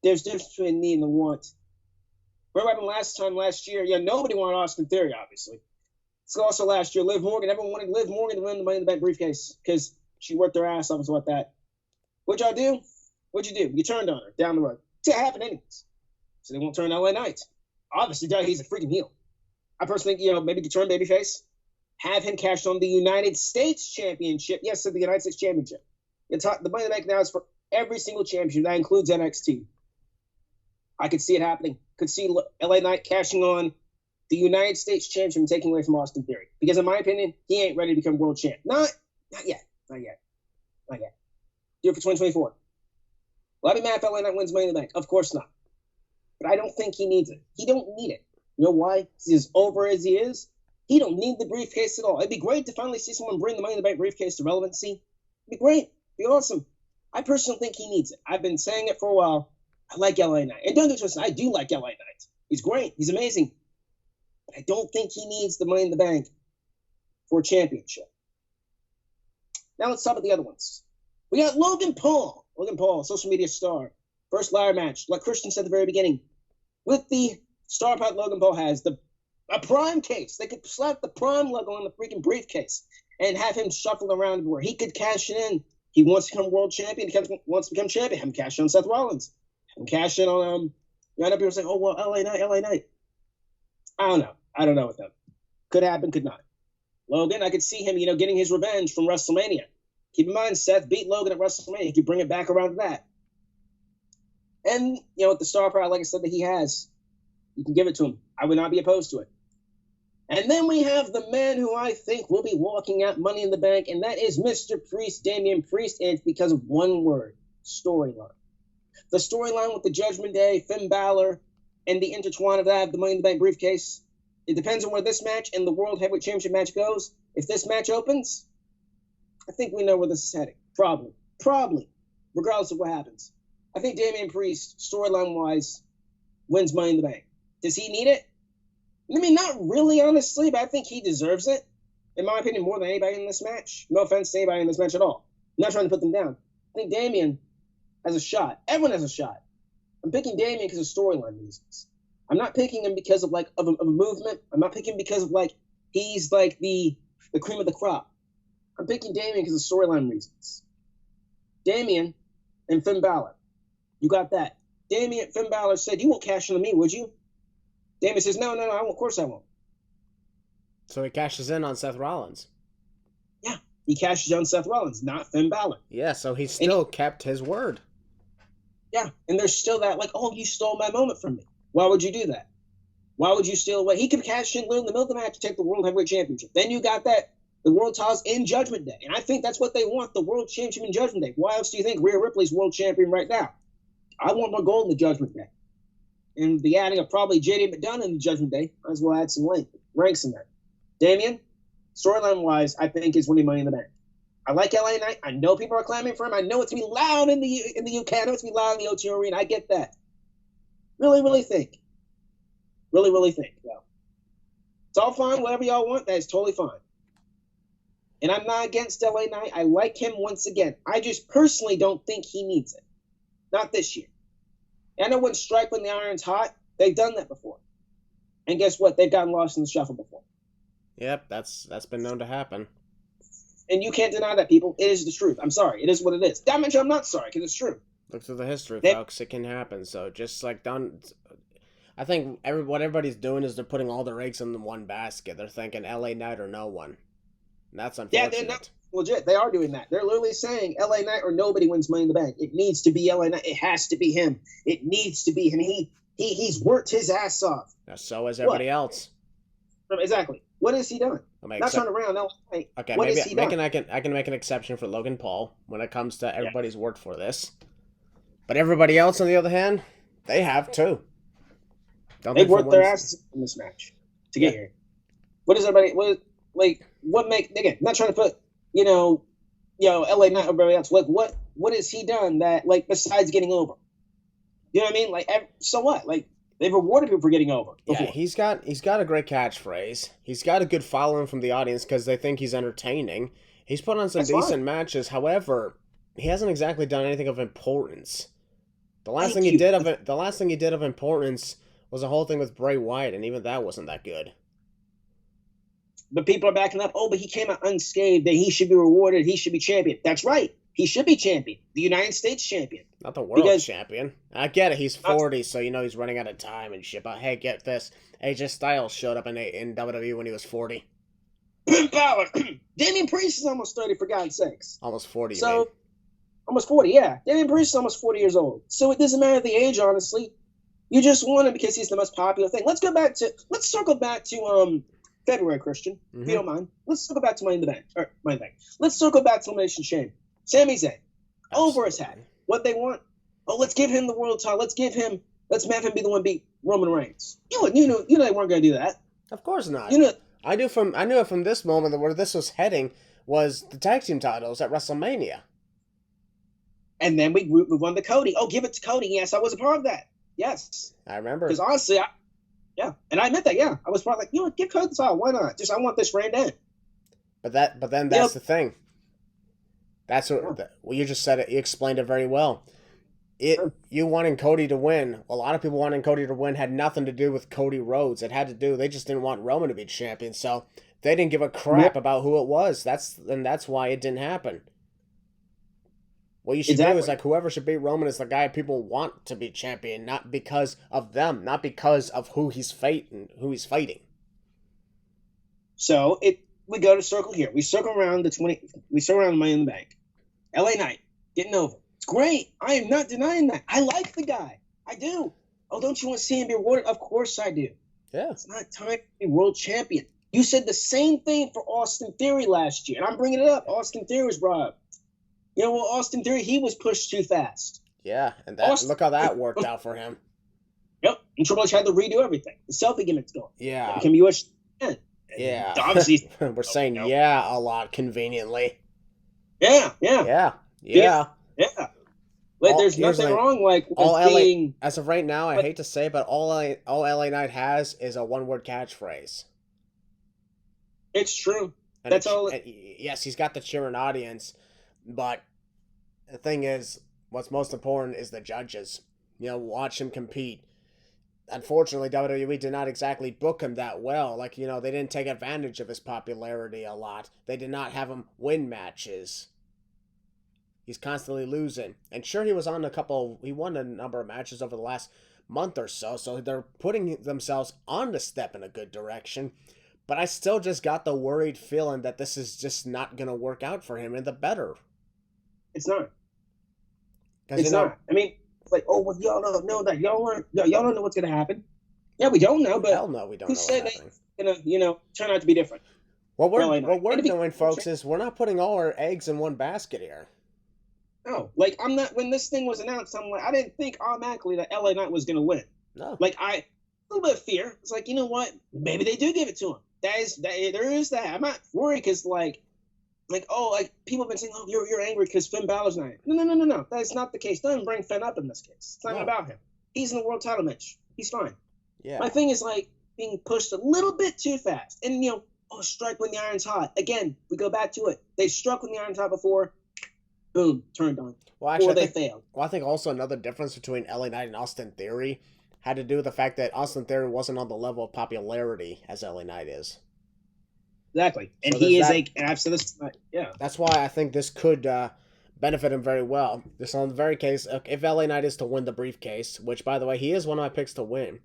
There's a difference between need and the want. Remember last year, nobody wanted Austin Theory, obviously. So also last year, Liv Morgan, everyone wanted Liv Morgan to win the Money in the Bank briefcase because she worked her ass off and like that. What'd y'all do? What'd you do? You turned on her down the road. It happened anyways. So they won't turn LA Knight. Obviously, he's a freaking heel. I personally think, maybe you turn babyface. have him cash on the United States Championship. Yes, so the United States Championship. The Money in the Bank now is for every single championship. That includes NXT. I could see it happening. Could see LA Knight cashing on the United States Championship and taking away from Austin Theory. Because in my opinion, he ain't ready to become world champ. Not yet. Not yet. Do it for 2024. Will I be mad if LA Knight wins Money in the Bank? Of course not. But I don't think he needs it. He don't need it. You know why? He's as over as he is. He don't need the briefcase at all. It'd be great to finally see someone bring the Money in the Bank briefcase to relevancy. It'd be great. It'd be awesome. I personally think he needs it. I've been saying it for a while. I like LA Knight. And don't get twisted, I do like LA Knight. He's great. He's amazing. But I don't think he needs the Money in the Bank for a championship. Now let's talk about the other ones. We got Logan Paul. Logan Paul, social media star. First ladder match, like Christian said at the very beginning. With the star power Logan Paul has, a prime case. They could slap the prime logo on the freaking briefcase and have him shuffle around where he could cash it in. He wants to become world champion. He wants to become champion. Have him cash in on Seth Rollins. Have him cash in on, I know people saying, oh, well, LA Knight. I don't know with them. Could happen, could not. Logan, I could see him, getting his revenge from WrestleMania. Keep in mind, Seth beat Logan at WrestleMania. He could bring it back around to that. And, with the star power, like I said, that he has, you can give it to him. I would not be opposed to it. And then we have the man who I think will be walking out Money in the Bank, and that is Mr. Priest, Damian Priest, and it's because of one word, storyline. The storyline with the Judgment Day, Finn Balor, and the intertwine of that, the Money in the Bank briefcase, it depends on where this match and the World Heavyweight Championship match goes. If this match opens, I think we know where this is heading. Probably, regardless of what happens. I think Damian Priest, storyline-wise, wins Money in the Bank. Does he need it? I mean, not really, honestly, but I think he deserves it, in my opinion, more than anybody in this match. No offense to anybody in this match at all. I'm not trying to put them down. I think Damian has a shot. Everyone has a shot. I'm picking Damian because of storyline reasons. I'm not picking him because of a movement. I'm not picking him because of he's the cream of the crop. I'm picking Damian because of storyline reasons. Damian and Finn Balor. You got that. Finn Balor said, you won't cash in on me, would you? Damian says, no, I won't. Of course I won't. So he cashes in on Seth Rollins. Yeah, he cashes in on Seth Rollins, not Finn Balor. Yeah, so he still kept his word. Yeah, and there's still that, you stole my moment from me. Why would you do that? Why would you steal away? He could cash in in the middle of the match to take the World Heavyweight Championship. Then you got the World titles in Judgment Day. And I think that's what they want, the World Championship in Judgment Day. Why else do you think Rhea Ripley's World Champion right now? I want more gold in the Judgment Day. And the adding of probably JD McDonough in the Judgment Day, might as well add some ranks in there. Damian, storyline-wise, I think is winning Money in the Bank. I like LA Knight. I know people are clamoring for him. I know it's going to be loud in the UK. I know it's going to be loud in the O2 Arena. I get that. Really think. Really think. Yeah. It's all fine. Whatever y'all want, that is totally fine. And I'm not against LA Knight. I like him once again. I just personally don't think he needs it. Not this year. I know when striking the iron's hot, they've done that before. And guess what? They've gotten lost in the shuffle before. Yep, that's been known to happen. And you can't deny that, people. It is the truth. I'm sorry. It is what it is. Damage, I'm not sorry, because it's true. Look through the history, folks. It can happen. So just I think what everybody's doing is they're putting all their eggs in the one basket. They're thinking LA Knight or no one. And that's unfortunate. Yeah, they're legit. They are doing that. They're literally saying LA Knight or nobody wins Money in the Bank. It needs to be LA Knight. It has to be him. It needs to be him. He's worked his ass off. Now, so has everybody else. Exactly. What has he done? Not turn around LA Knight. Okay, what maybe has he done? I can make an exception for Logan Paul when it comes to everybody's worked for this. But everybody else, on the other hand, they have too. They've worked their asses in this match to get here. What is everybody? Again, not trying to put LA Knight or everybody else. What has he done that besides getting over? You know what I mean? So what? They've rewarded people for getting over before. Yeah, he's got a great catchphrase. He's got a good following from the audience because they think he's entertaining. He's put on some decent matches. However, he hasn't exactly done anything of importance. The last thing he did of importance was a whole thing with Bray Wyatt, and even that wasn't that good. But people are backing up. Oh, but he came out unscathed. That he should be rewarded. He should be champion. That's right. He should be champion. The United States champion. Not the world champion. I get it. He's 40, so he's running out of time and shit. But hey, get this. AJ Styles showed up in WWE when he was 40. Balor. Damian Priest is almost 30, for God's sakes. Almost 40, So, man. almost 40, yeah. Damian Priest is almost 40 years old. So it doesn't matter the age, honestly. You just want him because he's the most popular thing. Let's circle back to February, Christian, if you don't mind. Let's circle back to Money in the Bank. Let's circle back to Elimination Chamber. Sami Zayn, over his head. What they want? Oh, let's give him the world title. Let's have him be the one beat Roman Reigns. You know they weren't going to do that. Of course not. You know, I knew it from this moment where this was heading was the tag team titles at WrestleMania. And then we won the Cody. Oh, give it to Cody. Yes, I was a part of that. Yes. I remember. Because honestly, and I admit that, yeah. I was probably like, give Cody the title. Why not? I want this reign in. But then that's the thing. That's what you just said. You explained it very well. You wanting Cody to win. A lot of people wanting Cody to win had nothing to do with Cody Rhodes. It had to do. They just didn't want Roman to be champion, so they didn't give a crap about who it was. That's why it didn't happen. What you should do is whoever should beat Roman is the guy people want to be champion, not because of them, not because of who he's fighting. So we go to circle here. We circle around the Money in the Bank. LA Knight getting over. It's great. I am not denying that. I like the guy. I do. Oh, don't you want to see him be rewarded? Of course I do. Yeah. It's not time to be world champion. You said the same thing for Austin Theory last year, and I'm bringing it up. Austin Theory was brought up. Austin Theory, he was pushed too fast. Yeah, and look how that worked out for him. Yep, and Triple H had to redo everything. The selfie gimmick's going. Yeah. It can be US. Yeah. Obviously. We're saying a lot conveniently. Yeah. Like, there's nothing wrong with as of right now, I hate to say, but all LA Knight has is a one-word catchphrase. It's true. And yes, he's got the cheering audience, but the thing is, what's most important is the judges. Watch him compete. Unfortunately, WWE did not exactly book him that well. They didn't take advantage of his popularity a lot. They did not have him win matches. He's constantly losing. And sure, he won a number of matches over the last month or so they're putting themselves on the step in a good direction. But I still just got the worried feeling that this is just not going to work out for him in the better. It's not. It's not. I mean, it's like, y'all don't know that. Y'all don't know what's going to happen. Yeah, we don't know, but hell no, we don't know. Who said they're going to, turn out to be different? What we're doing, folks, is we're not putting all our eggs in one basket here. No, I'm not. When this thing was announced, I didn't think automatically that LA Knight was going to win. No. A little bit of fear. It's like, you know what? Maybe they do give it to him. There is that. I'm not worried because people have been saying, oh, you're angry because Finn Balor's not. No. That's not the case. Don't bring Finn up in this case. It's not about him. He's in the world title match. He's fine. Yeah. My thing is being pushed a little bit too fast. And strike when the iron's hot. Again, we go back to it. They struck when the iron's hot before. Boom, turned on. Well, actually, they failed. Well, I think also another difference between LA Knight and Austin Theory had to do with the fact that Austin Theory wasn't on the level of popularity as LA Knight is. Exactly. And he is I've said this, yeah. That's why I think this could benefit him very well. This on the very case, if LA Knight is to win the briefcase, which, by the way, he is one of my picks to win.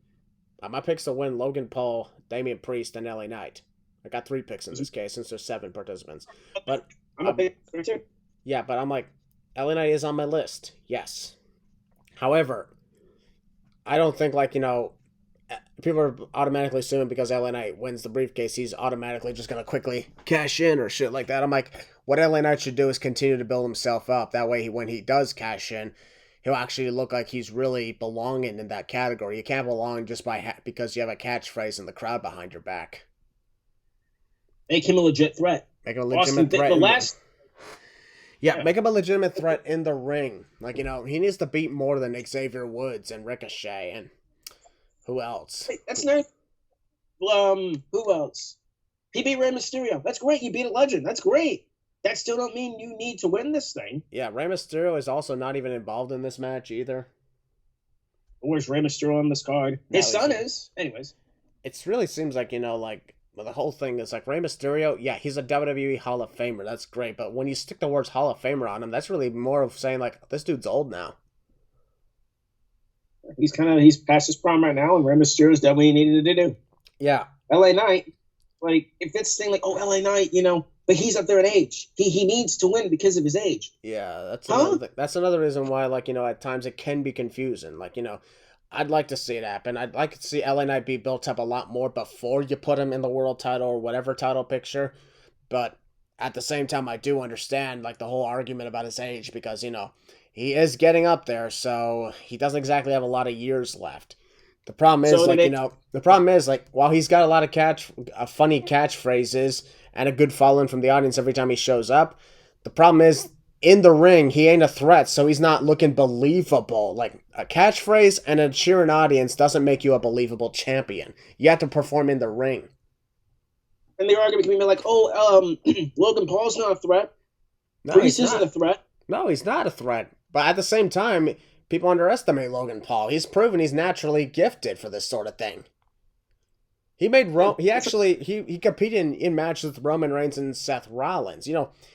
My picks to win: Logan Paul, Damian Priest, and LA Knight. I got 3 picks in this case since there's 7 participants. But I'm a pick too. Yeah, but I'm like, LA Knight is on my list. Yes. However, I don't think people are automatically assuming because LA Knight wins the briefcase, he's automatically just going to quickly cash in or shit like that. I'm like, what LA Knight should do is continue to build himself up. That way, when he does cash in, he'll actually look like he's really belonging in that category. You can't belong just because you have a catchphrase in the crowd behind your back. Make him a legit threat. Make him a legitimate threat. Make him a legitimate threat in the ring. He needs to beat more than Xavier Woods and Ricochet and who else? Wait, that's nice. Who else? He beat Rey Mysterio. That's great. You beat a legend. That's great. That still don't mean you need to win this thing. Yeah, Rey Mysterio is also not even involved in this match either. Where's Rey Mysterio on this card? His son is. Anyways. It really seems like, the whole thing is Rey Mysterio, yeah, he's a WWE Hall of Famer. That's great. But when you stick the words Hall of Famer on him, that's really more of saying, this dude's old now. He's past his prime right now, and Rey Mysterio's done what he needed to do. Yeah. LA Knight, Like, if it's thing like, oh, LA Knight, but he's up there in age. He needs to win because of his age. Yeah, Huh? that's another reason why, like, at times it can be confusing. Like, I'd like to see it happen. I'd like to see LA Knight be built up a lot more before you put him in the world title or whatever title picture. But at the same time, I do understand, like, the whole argument about his age because, he is getting up there, so he doesn't exactly have a lot of years left. The problem is, So like, did the problem is, like, while he's got a lot of funny catchphrases and a good following from the audience every time he shows up, the problem is, in the ring, he ain't a threat, so he's not looking believable. Like, a catchphrase and a cheering audience doesn't make you a believable champion. You have to perform in the ring. And the argument can be like, Logan Paul's not a threat. No, Priest he's isn't not. a threat. No, he's not a threat. But at the same time, people underestimate Logan Paul. He's proven he's naturally gifted for this sort of thing. He made he competed in matches with Roman Reigns and Seth Rollins.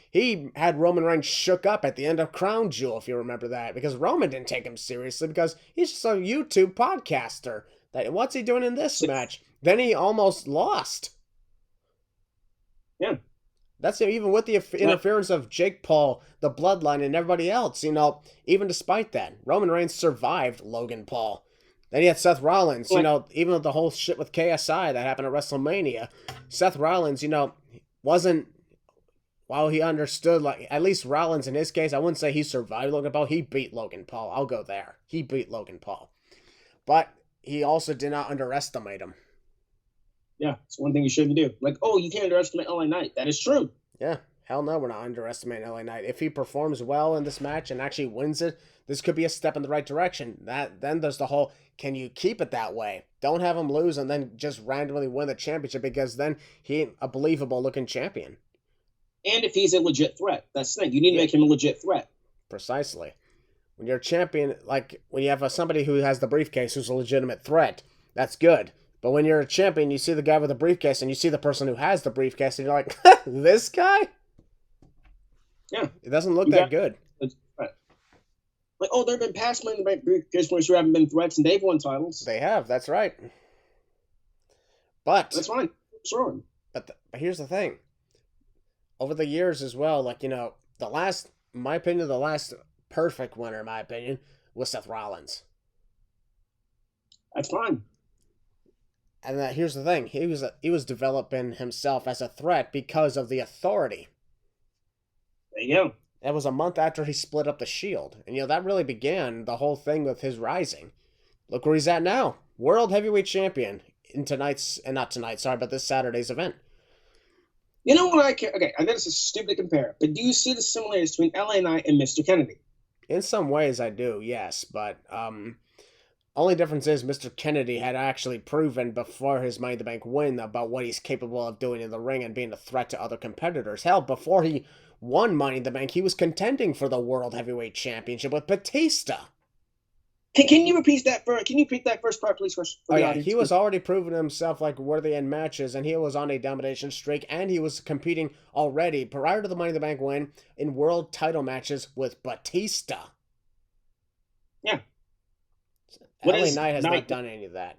He had Roman Reigns shook up at the end of Crown Jewel, if you remember that, because Roman didn't take him seriously because he's just a YouTube podcaster. What's he doing in this match? Then he almost lost. Yeah. That's even with the interference of Jake Paul, the Bloodline, and everybody else. Even despite that, Roman Reigns survived Logan Paul. Then you had Seth Rollins, even with the whole shit with KSI that happened at WrestleMania. Seth Rollins, wasn't, while he understood, like, at least Rollins in his case, I wouldn't say he survived Logan Paul. He beat Logan Paul. I'll go there. He beat Logan Paul. But he also did not underestimate him. Yeah, it's one thing you shouldn't do. Like, oh, you can't underestimate LA Knight. That is true. Yeah, hell no, we're not underestimating LA Knight. If he performs well in this match and actually wins it, this could be a step in the right direction. Then there's the whole, can you keep it that way? Don't have him lose and then just randomly win the championship, because then he ain't a believable looking champion. And if he's a legit threat, that's the thing. You need to make him a legit threat. Precisely. When you're a champion, like when you have somebody who has the briefcase who's a legitimate threat, that's good. But when you're a champion, you see the guy with the briefcase and you see the person who has the briefcase and you're like, this guy? Yeah. It doesn't look that good. Like, oh, there have been past Money in the Bank briefcase winners who haven't been threats and they've won titles. They have, that's right. But that's fine. Sure. But here's the thing. Over the years as well, like, in my opinion, the last perfect winner, in my opinion, was Seth Rollins. That's fine. And here's the thing. He was developing himself as a threat because of the authority. There you go. That was a month after he split up the Shield. And, that really began the whole thing with his rising. Look where he's at now. World Heavyweight Champion in this Saturday's event. You know what okay, I know this is stupid to compare, but do you see the similarities between LA Knight and Mr. Kennedy? In some ways I do, yes. But, only difference is Mr. Kennedy had actually proven before his Money in the Bank win about what he's capable of doing in the ring and being a threat to other competitors. Hell, before he won Money in the Bank, he was contending for the World Heavyweight Championship with Batista. Can you repeat that first part, please? He was already proving himself like worthy in matches, and he was on a domination streak, and he was competing already prior to the Money in the Bank win in world title matches with Batista. Yeah. LA Knight has not done any of that.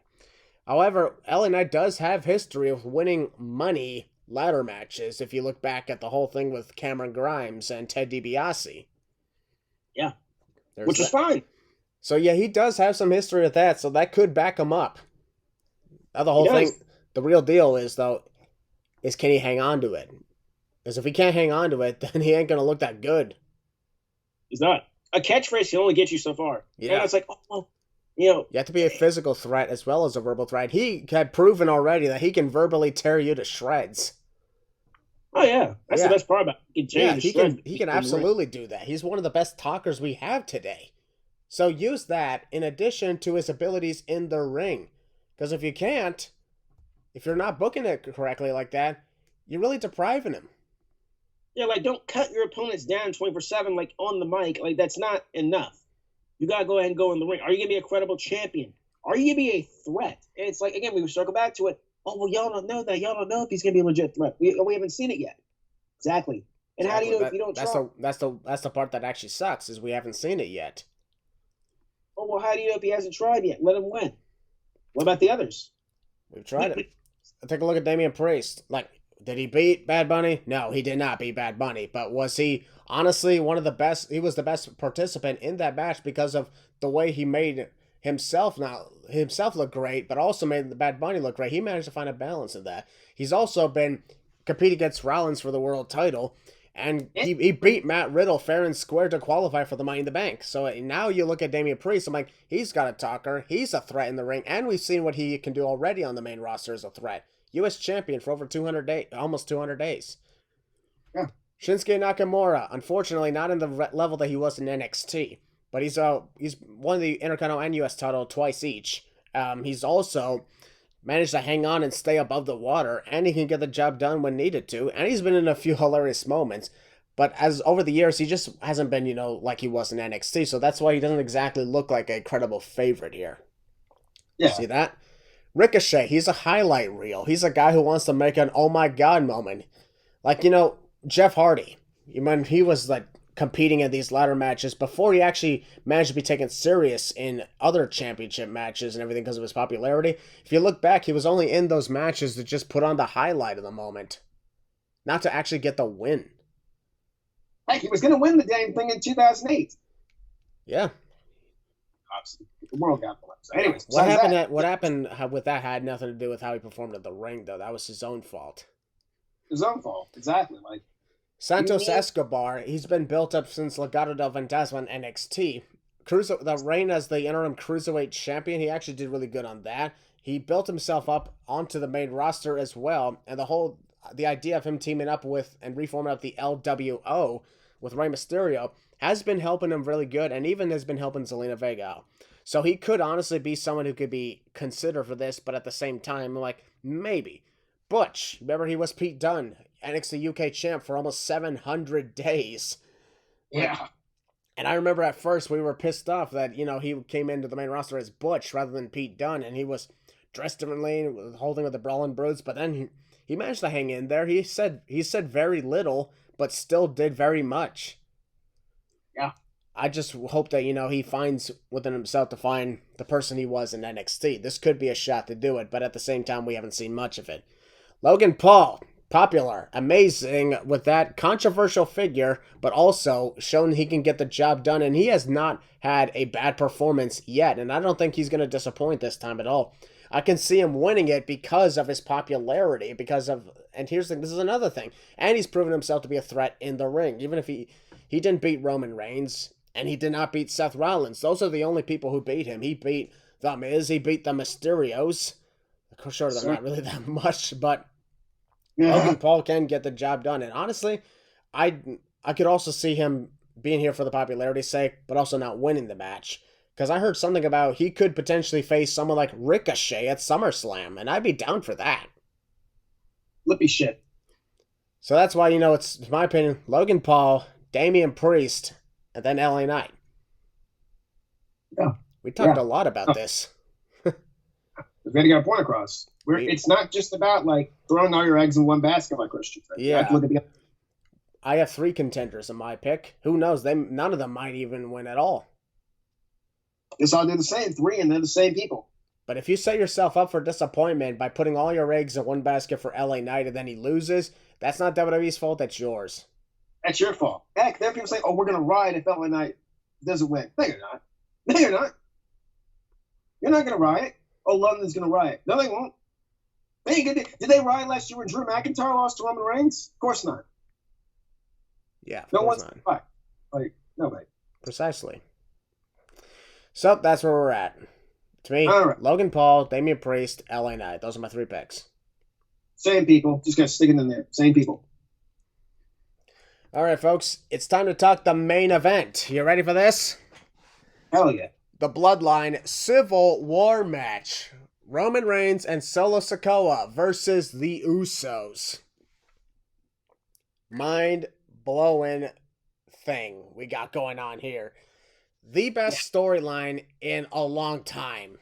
However, LA Knight does have history of winning money ladder matches, if you look back at the whole thing with Cameron Grimes and Ted DiBiase. Yeah. Which is fine. So, yeah, he does have some history with that, so that could back him up. Now, the whole thing, the real deal is, though, can he hang on to it? Because if he can't hang on to it, then he ain't going to look that good. He's not. A catchphrase can only get you so far. Yeah. And it's like, you have to be a physical threat as well as a verbal threat. He had proven already that he can verbally tear you to shreds. Oh, yeah. That's the best part about it. He can absolutely do that. He's one of the best talkers we have today. So use that in addition to his abilities in the ring. Because if you're not booking it correctly like that, you're really depriving him. Yeah, like, don't cut your opponents down 24/7, like, on the mic. Like, that's not enough. You got to go ahead and go in the ring. Are you going to be a credible champion? Are you going to be a threat? And it's like, again, we circle back to it. Oh, well, y'all don't know that. Y'all don't know if he's going to be a legit threat. We haven't seen it yet. Exactly. And how do you know if you don't try? That's the part that actually sucks, is we haven't seen it yet. Oh, well, how do you know if he hasn't tried yet? Let him win. What about the others? We've tried it. take a look at Damian Priest. Like, did he beat Bad Bunny? No, he did not beat Bad Bunny. But was he honestly one of the best? He was the best participant in that match because of the way he made himself look great, but also made the Bad Bunny look great. He managed to find a balance in that. He's also been competing against Rollins for the world title, and he beat Matt Riddle fair and square to qualify for the Money in the Bank. So now you look at Damian Priest, I'm like, he's got a talker. He's a threat in the ring, and we've seen what he can do already on the main roster as a threat. U.S. champion for over 200 days, almost 200 days. Yeah. Shinsuke Nakamura, unfortunately, not in the level that he was in NXT, but he's won the Intercontinental and U.S. title twice each. He's also managed to hang on and stay above the water, and he can get the job done when needed to, and he's been in a few hilarious moments, but as over the years, he just hasn't been, like he was in NXT, so that's why he doesn't exactly look like a credible favorite here. Yeah. See that? Ricochet, he's a highlight reel. He's a guy who wants to make an oh my god moment. Like, Jeff Hardy, when he was like competing in these ladder matches before he actually managed to be taken serious in other championship matches and everything because of his popularity. If you look back, he was only in those matches to just put on the highlight of the moment, not to actually get the win. Heck, he was going to win the damn thing in 2008. Yeah. Obviously, the world got blown. So anyways, what happened with that had nothing to do with how he performed in the ring, though. That was his own fault. His own fault, exactly. Like, Santos Escobar, he's been built up since Legado del Fantasma in NXT. The reign as the interim Cruiserweight champion, he actually did really good on that. He built himself up onto the main roster as well, and the idea of him teaming up with and reforming up the LWO with Rey Mysterio has been helping him really good, and even has been helping Zelina Vega. So he could honestly be someone who could be considered for this, but at the same time, like, maybe. Butch, remember he was Pete Dunne, NXT UK champ for almost 700 days. Yeah. And I remember at first we were pissed off that, he came into the main roster as Butch rather than Pete Dunne, and he was dressed differently, holding with the Brawling Brutes, but then he managed to hang in there. He said very little, but still did very much. Yeah. I just hope that, he finds within himself to find the person he was in NXT. This could be a shot to do it, but at the same time, we haven't seen much of it. Logan Paul, popular, amazing with that controversial figure, but also shown he can get the job done, and he has not had a bad performance yet, and I don't think he's going to disappoint this time at all. I can see him winning it because of his popularity, and this is another thing, and he's proven himself to be a threat in the ring, even if he didn't beat Roman Reigns, and he did not beat Seth Rollins. Those are the only people who beat him. He beat The Miz, he beat the Mysterios. Sure, they're not really that much, but Logan Paul can get the job done. And honestly, I could also see him being here for the popularity's sake, but also not winning the match. Because I heard something about he could potentially face someone like Ricochet at SummerSlam, and I'd be down for that. Lippy shit. So that's why, it's, in my opinion, Logan Paul, Damian Priest, and then LA Knight. Yeah. We talked a lot about this. We've got to get a point across. It's not just about, like, throwing all your eggs in one basket like Christian. Yeah. I have 3 contenders in my pick. Who knows? None of them might even win at all. Guess I'll do the same. 3, and they're the same people. But if you set yourself up for disappointment by putting all your eggs in one basket for LA Knight and then he loses, that's not WWE's fault. That's yours. That's your fault. Heck, there are people saying, oh, we're going to ride if LA Knight doesn't win. No, you're not. No, you're not. You're not going to riot. Oh, London's going to riot. No, they won't. Did they riot last year when Drew McIntyre lost to Roman Reigns? Of course not. Yeah, no one's right. Like, nobody. Precisely. So that's where we're at. To me, right. Logan Paul, Damian Priest, LA Knight. Those are my 3 picks. Same people. Just got to stick it in there. Same people. All right, folks. It's time to talk the main event. You ready for this? Hell yeah. The Bloodline Civil War match. Roman Reigns and Solo Sikoa versus the Usos. Mind-blowing thing we got going on here. The best storyline in a long time.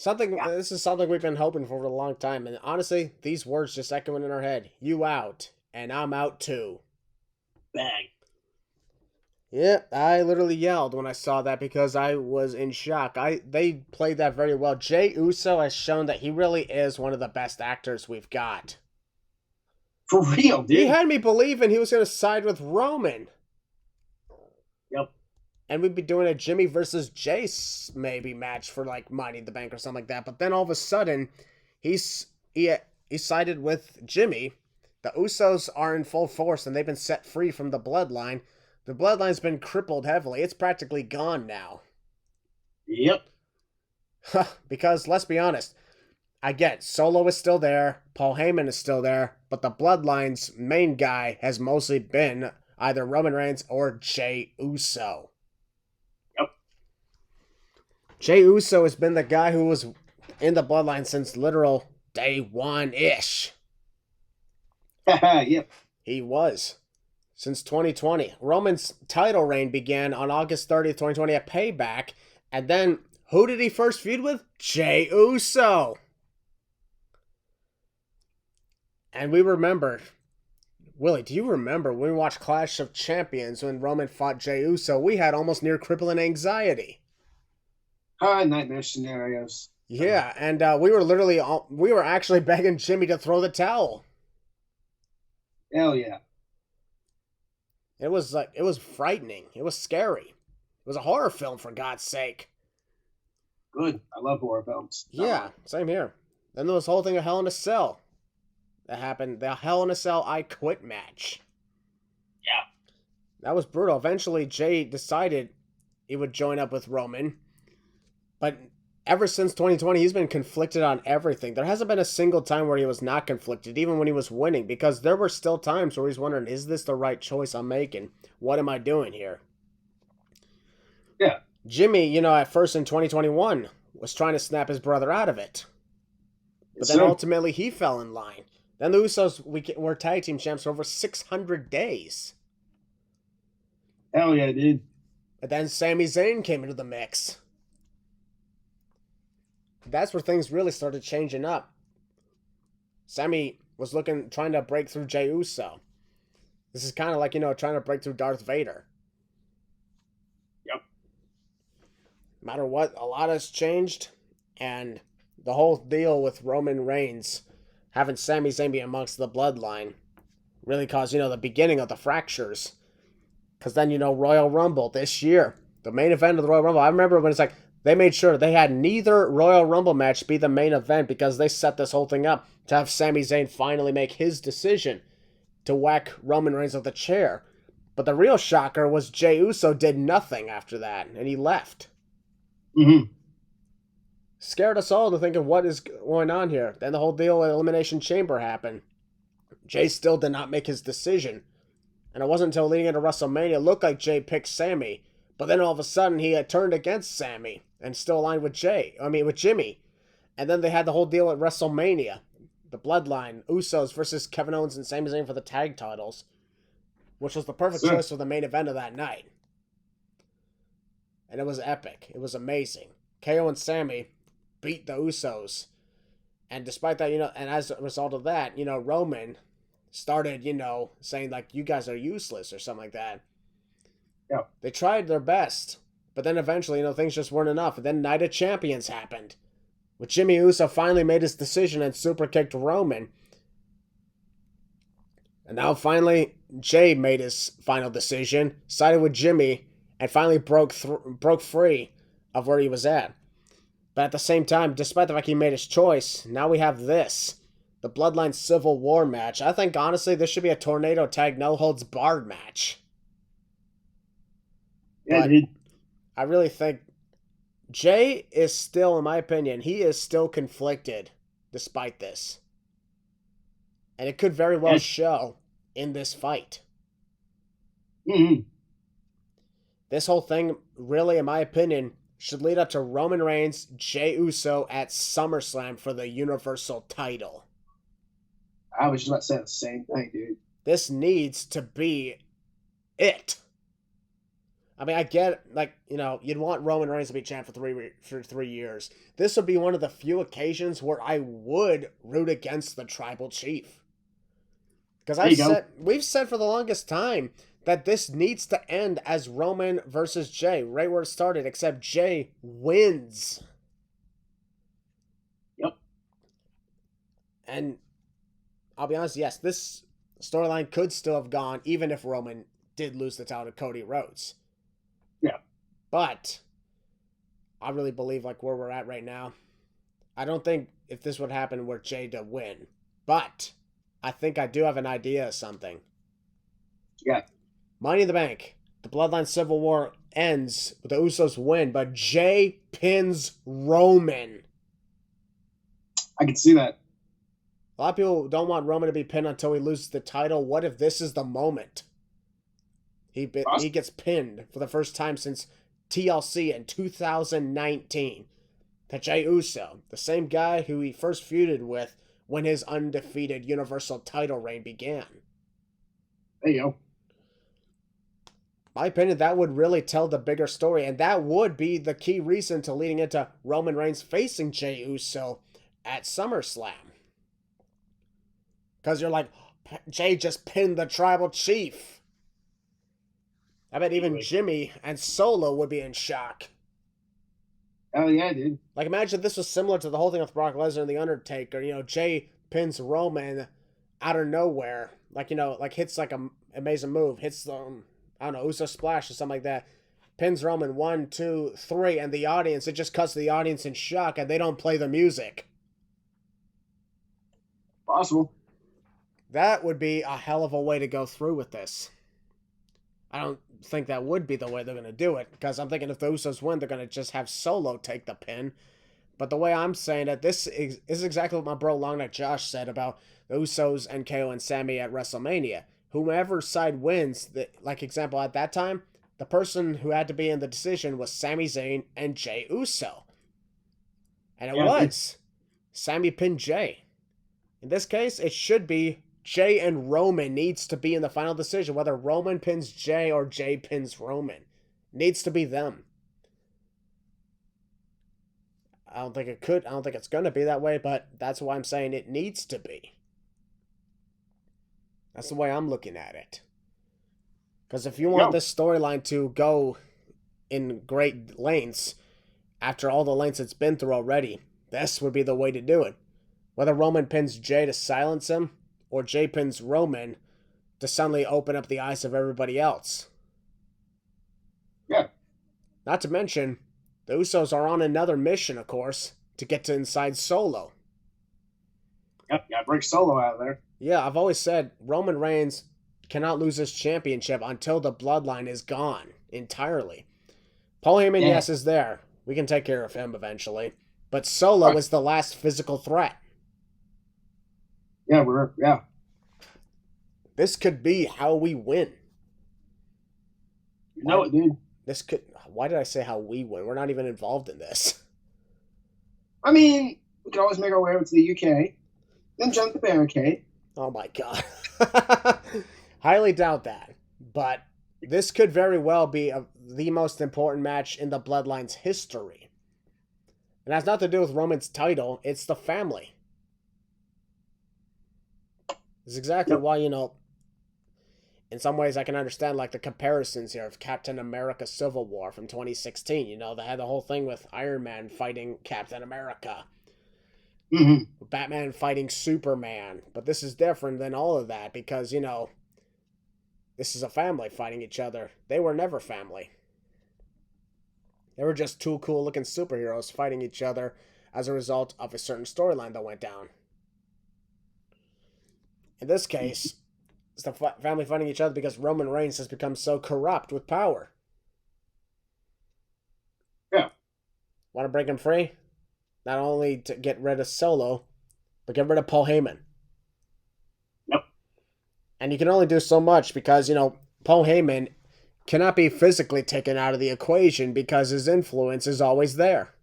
This is something we've been hoping for a long time. And honestly, these words just echoing in our head. You out, and I'm out too. Bang. Yeah, I literally yelled when I saw that because I was in shock. They played that very well. Jey Uso has shown that he really is one of the best actors we've got. For real, dude. He had me believing he was going to side with Roman. Yep. And we'd be doing a Jimmy versus Jace maybe match for like Money in the Bank or something like that. But then all of a sudden, he sided with Jimmy. The Usos are in full force and they've been set free from the Bloodline. The Bloodline's been crippled heavily. It's practically gone now. Yep. Because let's be honest, I get Solo is still there, Paul Heyman is still there, but the Bloodline's main guy has mostly been either Roman Reigns or Jey Uso. Yep. Jey Uso has been the guy who was in the Bloodline since literal day one-ish. Yep. He was. Since 2020. Roman's title reign began on August 30th, 2020 at Payback. And then, who did he first feud with? Jey Uso. And we remember, Willie, do you remember when we watched Clash of Champions when Roman fought Jey Uso? We had almost near crippling anxiety. Nightmare scenarios. Yeah, and we were actually begging Jimmy to throw the towel. Hell yeah. It was frightening. It was scary. It was a horror film, for God's sake. Good. I love horror films. Yeah, same here. Then there was the whole thing of Hell in a Cell. That happened. The Hell in a Cell I Quit match. Yeah. That was brutal. Eventually, Jey decided he would join up with Roman. But ever since 2020, he's been conflicted on everything. There hasn't been a single time where he was not conflicted, even when he was winning, because there were still times where he's wondering, is this the right choice I'm making? What am I doing here? Yeah. Jimmy, at first in 2021, was trying to snap his brother out of it. But then ultimately he fell in line. Then the Usos were tag team champs for over 600 days. Hell yeah, dude. But then Sami Zayn came into the mix. That's where things really started changing up. Sami was trying to break through Jey Uso. This is kind of like, trying to break through Darth Vader. Yep. No matter what, a lot has changed. And the whole deal with Roman Reigns having Sami Zayn be amongst the Bloodline really caused, the beginning of the fractures. Because then, Royal Rumble this year, the main event of the Royal Rumble, I remember when it's like, they made sure they had neither Royal Rumble match be the main event because they set this whole thing up to have Sami Zayn finally make his decision to whack Roman Reigns with the chair. But the real shocker was Jey Uso did nothing after that, and he left. Mm-hmm. Scared us all to think of what is going on here. Then the whole deal with Elimination Chamber happened. Jey still did not make his decision. And it wasn't until leading into WrestleMania it looked like Jey picked Sami. But then all of a sudden he had turned against Sami and still aligned with Jimmy. And then they had the whole deal at WrestleMania. The Bloodline, Usos versus Kevin Owens and Sami Zayn for the tag titles. Which was the perfect choice for the main event of that night. And it was epic. It was amazing. KO and Sami beat the Usos. And despite that, and as a result of that, Roman started, saying like, you guys are useless or something like that. Yeah. They tried their best, but then eventually, things just weren't enough. And then Night of Champions happened, with Jimmy Uso finally made his decision and super kicked Roman. And now finally, Jey made his final decision, sided with Jimmy, and finally broke free of where he was at. But at the same time, despite the fact he made his choice, now we have this. The Bloodline Civil War match. I think, honestly, this should be a tornado tag no-holds-barred match. Yeah, but dude. I really think Jey is still, in my opinion, he is still conflicted despite this. And it could very well show in this fight. Mm-hmm. This whole thing, really, in my opinion, should lead up to Roman Reigns, Jey Uso at SummerSlam for the Universal title. I was just about to say the same thing, dude. This needs to be it. I mean, I get, you'd want Roman Reigns to be champ for 3 years. This would be one of the few occasions where I would root against the tribal chief. Because we've said for the longest time that this needs to end as Roman versus Jay, right where it started, except Jay wins. Yep. And I'll be honest, yes, this storyline could still have gone even if Roman did lose the title to Cody Rhodes. Yeah. But I really believe, like, where we're at right now, I don't think if this would happen were Jay to win. But I think I do have an idea of something. Yeah. Money in the Bank. The Bloodline Civil War ends with the Usos win, but Jay pins Roman. I can see that. A lot of people don't want Roman to be pinned until he loses the title. What if this is the moment? He gets pinned for the first time since TLC in 2019. To Jey Uso, the same guy who he first feuded with when his undefeated Universal title reign began. There you go. My opinion, that would really tell the bigger story, and that would be the key reason to leading into Roman Reigns facing Jey Uso at SummerSlam. Because you're like, Jay just pinned the tribal chief. I bet even Jimmy and Solo would be in shock. Oh, yeah, dude. Like, imagine this was similar to the whole thing with Brock Lesnar and The Undertaker. You know, Jay pins Roman out of nowhere. Like, you know, like hits like an amazing move. Hits, I don't know, Uso Splash or something like that. Pins Roman 1, 2, 3. And the audience, it just cuts to the audience in shock and they don't play the music. Possible. That would be a hell of a way to go through with this. I don't think that would be the way they're going to do it, because I'm thinking if the Usos win, they're going to just have Solo take the pin. But the way I'm saying it, this is exactly what my bro Long Neck Josh said about the Usos and KO and Sammy at WrestleMania. Whomever side wins, like example at that time, the person who had to be in the decision was Sami Zayn and Jey Uso. And it was. Sammy pinned Jey. In this case, it should be Jay and Roman needs to be in the final decision, whether Roman pins Jay or Jay pins Roman. Needs to be them. I don't think it could. I don't think it's going to be that way, but that's why I'm saying it needs to be. That's the way I'm looking at it. Because if you want this storyline to go in great lengths, after all the lengths it's been through already, this would be the way to do it. Whether Roman pins Jay to silence him, or Jay pins Roman to suddenly open up the eyes of everybody else. Yeah. Not to mention, the Usos are on another mission, of course, to get to inside Solo. Yep, gotta break Solo out of there. Yeah, I've always said Roman Reigns cannot lose his championship until the Bloodline is gone entirely. Paul Heyman, yes, is there. We can take care of him eventually. But Solo is the last physical threat. Yeah, This could be how we win. You know it, dude. Why did I say how we win? We're not even involved in this. I mean, we can always make our way over to the UK, then jump the barricade. Oh my god. Highly doubt that. But this could very well be the most important match in the Bloodline's history. It has nothing to do with Roman's title. It's the family. This is exactly why, you know, in some ways I can understand, like, the comparisons here of Captain America Civil War from 2016. You know, they had the whole thing with Iron Man fighting Captain America. Mm-hmm. Batman fighting Superman. But this is different than all of that because, you know, this is a family fighting each other. They were never family. They were just two cool-looking superheroes fighting each other as a result of a certain storyline that went down. In this case, it's the family fighting each other because Roman Reigns has become so corrupt with power. Yeah. Want to break him free? Not only to get rid of Solo, but get rid of Paul Heyman. Yep. And you can only do so much because, you know, Paul Heyman cannot be physically taken out of the equation because his influence is always there.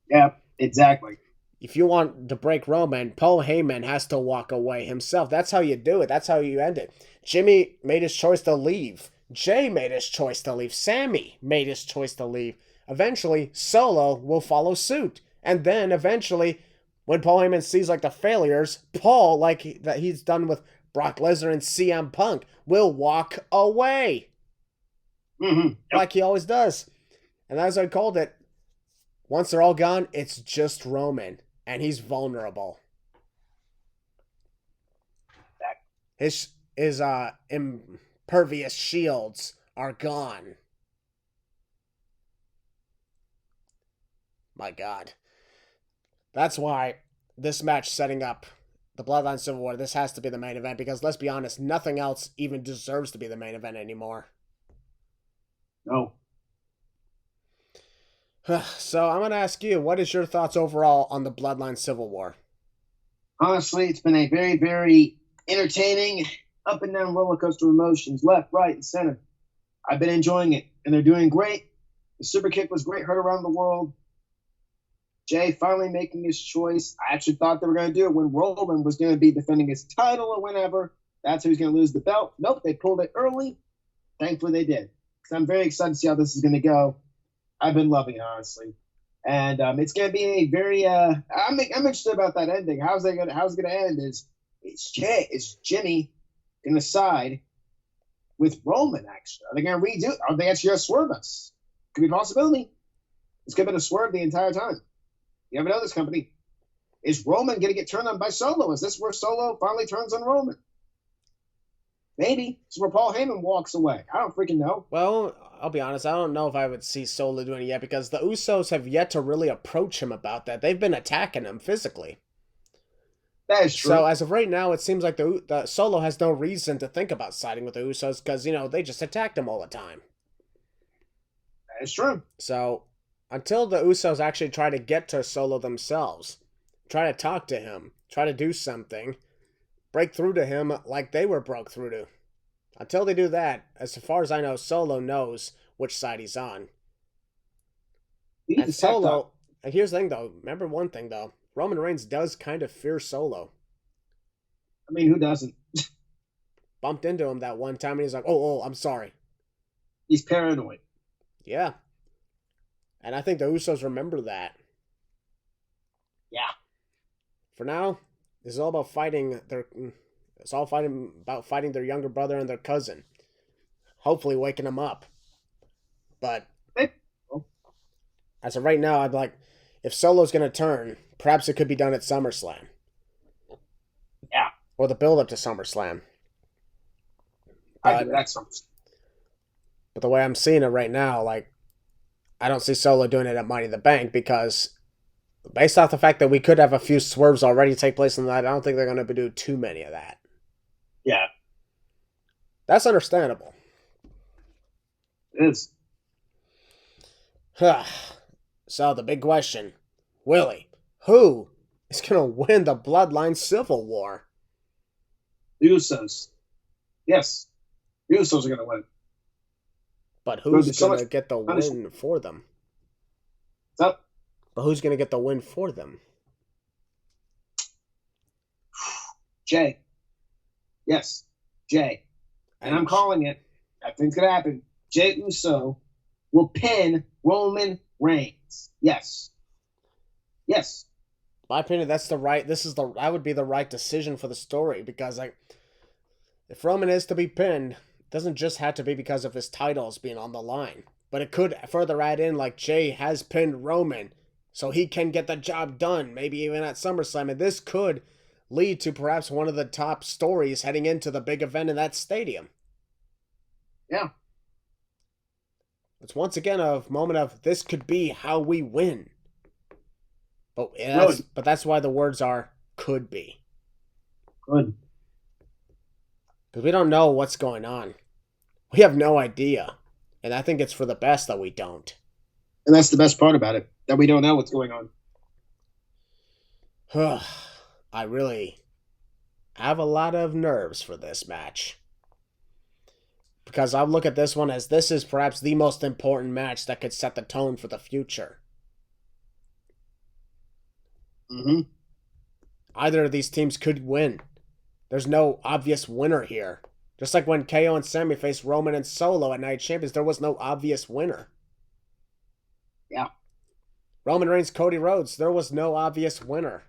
Yeah, exactly. If you want to break Roman, Paul Heyman has to walk away himself. That's how you do it. That's how you end it. Jimmy made his choice to leave. Jay made his choice to leave. Sammy made his choice to leave. Eventually, Solo will follow suit. And then eventually, when Paul Heyman sees like the failures, Paul, like that he's done with Brock Lesnar and CM Punk will walk away. Yep. Like he always does. And as I called it, once they're all gone, it's just Roman. And he's vulnerable. His impervious shields are gone. My God. That's why this match setting up the Bloodline Civil War, this has to be the main event, because let's be honest, nothing else even deserves to be the main event anymore. No. So I'm going to ask you, what is your thoughts overall on the Bloodline Civil War? Honestly, it's been a very, very entertaining, up and down roller coaster emotions, left, right, and center. I've been enjoying it, and they're doing great. The super kick was great, heard around the world. Jay finally making his choice. I actually thought they were going to do it when Roman was going to be defending his title or whenever. That's who was going to lose the belt. Nope, they pulled it early. Thankfully, they did. So I'm very excited to see how this is going to go. I've been loving it, honestly. And it's going to be a very I'm interested about that ending. How's it going to end? Is Jimmy going to side with Roman, actually? Are they going to redo it? Are they actually going to swerve us? Could be a possibility. It's going to be a swerve the entire time. You never know this company. Is Roman going to get turned on by Solo? Is this where Solo finally turns on Roman? Maybe. It's where Paul Heyman walks away. I don't freaking know. Well, I'll be honest. I don't know if I would see Solo doing it yet, because the Usos have yet to really approach him about that. They've been attacking him physically. That is true. So as of right now, it seems like the Solo has no reason to think about siding with the Usos, because, they just attacked him all the time. That is true. So until the Usos actually try to get to Solo themselves, try to talk to him, try to do something, break through to him like they were broke through to. Until they do that, as far as I know, Solo knows which side he's on. And Solo, and here's the thing though, remember one thing though, Roman Reigns does kind of fear Solo. I mean, who doesn't? Bumped into him that one time and he's like, oh, I'm sorry. He's paranoid. Yeah. And I think the Usos remember that. Yeah. For now, this is all about fighting fighting their younger brother and their cousin. Hopefully waking them up. But as of right now, I'd like, if Solo's going to turn, perhaps it could be done at SummerSlam. Yeah. Or the build-up to SummerSlam. I do that SummerSlam. But the way I'm seeing it right now, I don't see Solo doing it at Money in the Bank, because based off the fact that we could have a few swerves already take place in that, I don't think they're going to do too many of that. Yeah. That's understandable. It is. So the big question, Willie, who is going to win the Bloodline Civil War? The Usos. Yes. The Usos are going to win. But who's going to get the win for them? What's up? But who's going to get the win for them? Jay. Yes. Jay. And I'm calling it. I think it's going to happen. Jay Uso will pin Roman Reigns. Yes. Yes. In my opinion, that would be the right decision for the story, because if Roman is to be pinned, it doesn't just have to be because of his titles being on the line, but it could further add in Jay has pinned Roman, so he can get the job done, maybe even at SummerSlam, and this could lead to perhaps one of the top stories heading into the big event in that stadium. Yeah. It's once again a moment of, this could be how we win. But that's why the words are could be. Good. Because we don't know what's going on. We have no idea. And I think it's for the best that we don't. And that's the best part about it, that we don't know what's going on. I really have a lot of nerves for this match. Because I look at this one as this is perhaps the most important match that could set the tone for the future. Mm-hmm. Either of these teams could win. There's no obvious winner here. Just like when KO and Sammy faced Roman and Solo at Night Champions, there was no obvious winner. Yeah. Roman Reigns, Cody Rhodes, there was no obvious winner.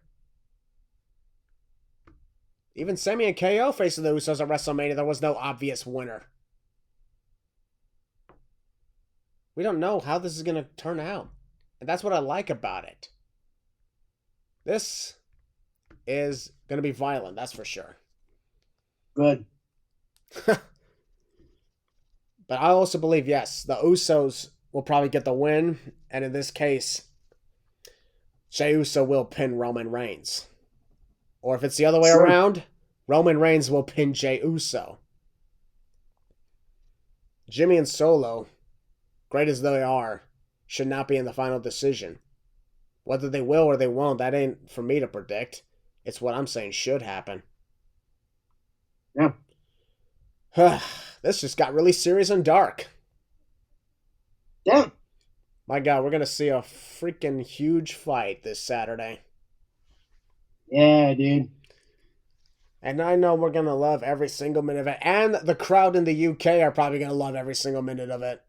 Even Sami and KO facing the Usos at WrestleMania, there was no obvious winner. We don't know how this is going to turn out. And that's what I like about it. This is going to be violent, that's for sure. Good. But I also believe, yes, the Usos will probably get the win. And in this case, Jey Uso will pin Roman Reigns. Or if it's the other way around, Roman Reigns will pin Jey Uso. Jimmy and Solo, great as they are, should not be in the final decision. Whether they will or they won't, that ain't for me to predict. It's what I'm saying should happen. Yeah. This just got really serious and dark. Yeah. My God, we're going to see a freaking huge fight this Saturday. Yeah, dude. And I know we're going to love every single minute of it. And the crowd in the UK are probably going to love every single minute of it.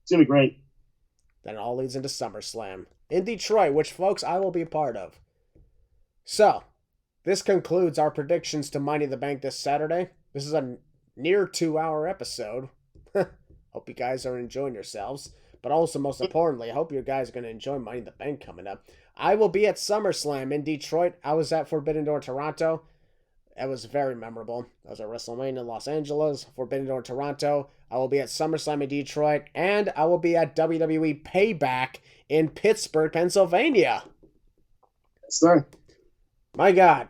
It's going to be great. Then it all leads into SummerSlam in Detroit, which, folks, I will be a part of. So, this concludes our predictions to Money in the Bank this Saturday. This is a near 2-hour episode. Hope you guys are enjoying yourselves. But also, most importantly, I hope you guys are going to enjoy Money in the Bank coming up. I will be at SummerSlam in Detroit. I was at Forbidden Door, Toronto. It was very memorable. I was at WrestleMania in Los Angeles, Forbidden Door, Toronto. I will be at SummerSlam in Detroit. And I will be at WWE Payback in Pittsburgh, Pennsylvania. Yes, sir. My God,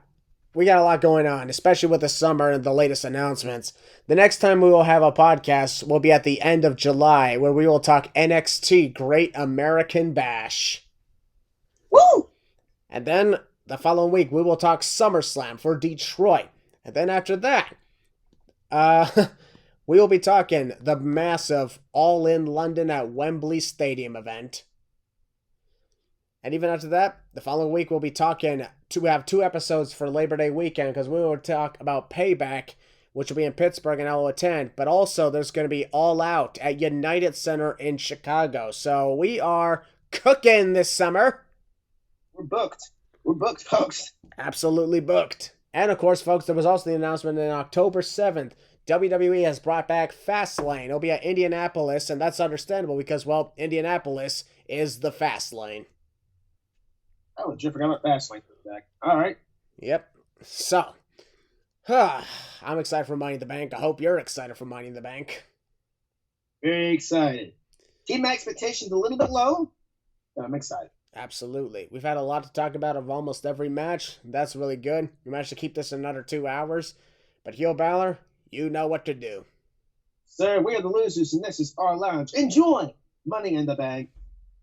we got a lot going on, especially with the summer and the latest announcements. The next time we will have a podcast will be at the end of July, where we will talk NXT Great American Bash. Woo! And then the following week, we will talk SummerSlam for Detroit. And then after that, we will be talking the massive All In London at Wembley Stadium event. And even after that, the following week, we'll be talking to have 2 episodes for Labor Day weekend, because we will talk about Payback, which will be in Pittsburgh, and I will attend. But also, there's going to be All Out at United Center in Chicago. So we are cooking this summer. We're booked. We're booked, folks. Absolutely booked. And of course, folks, there was also the announcement on October 7th. WWE has brought back Fastlane. It'll be at Indianapolis, and that's understandable because, well, Indianapolis is the Fastlane. Oh, Jim forgot about Fastlane for the back. All right. Yep. So, I'm excited for Money in the Bank. I hope you're excited for Money in the Bank. Very excited. Keep my expectations a little bit low, but I'm excited. Absolutely. We've had a lot to talk about of almost every match. That's really good. We managed to keep this another 2 hours. But Heel Balor, you know what to do. Sir, we are the losers, and this is our lounge. Enjoy Money in the Bank.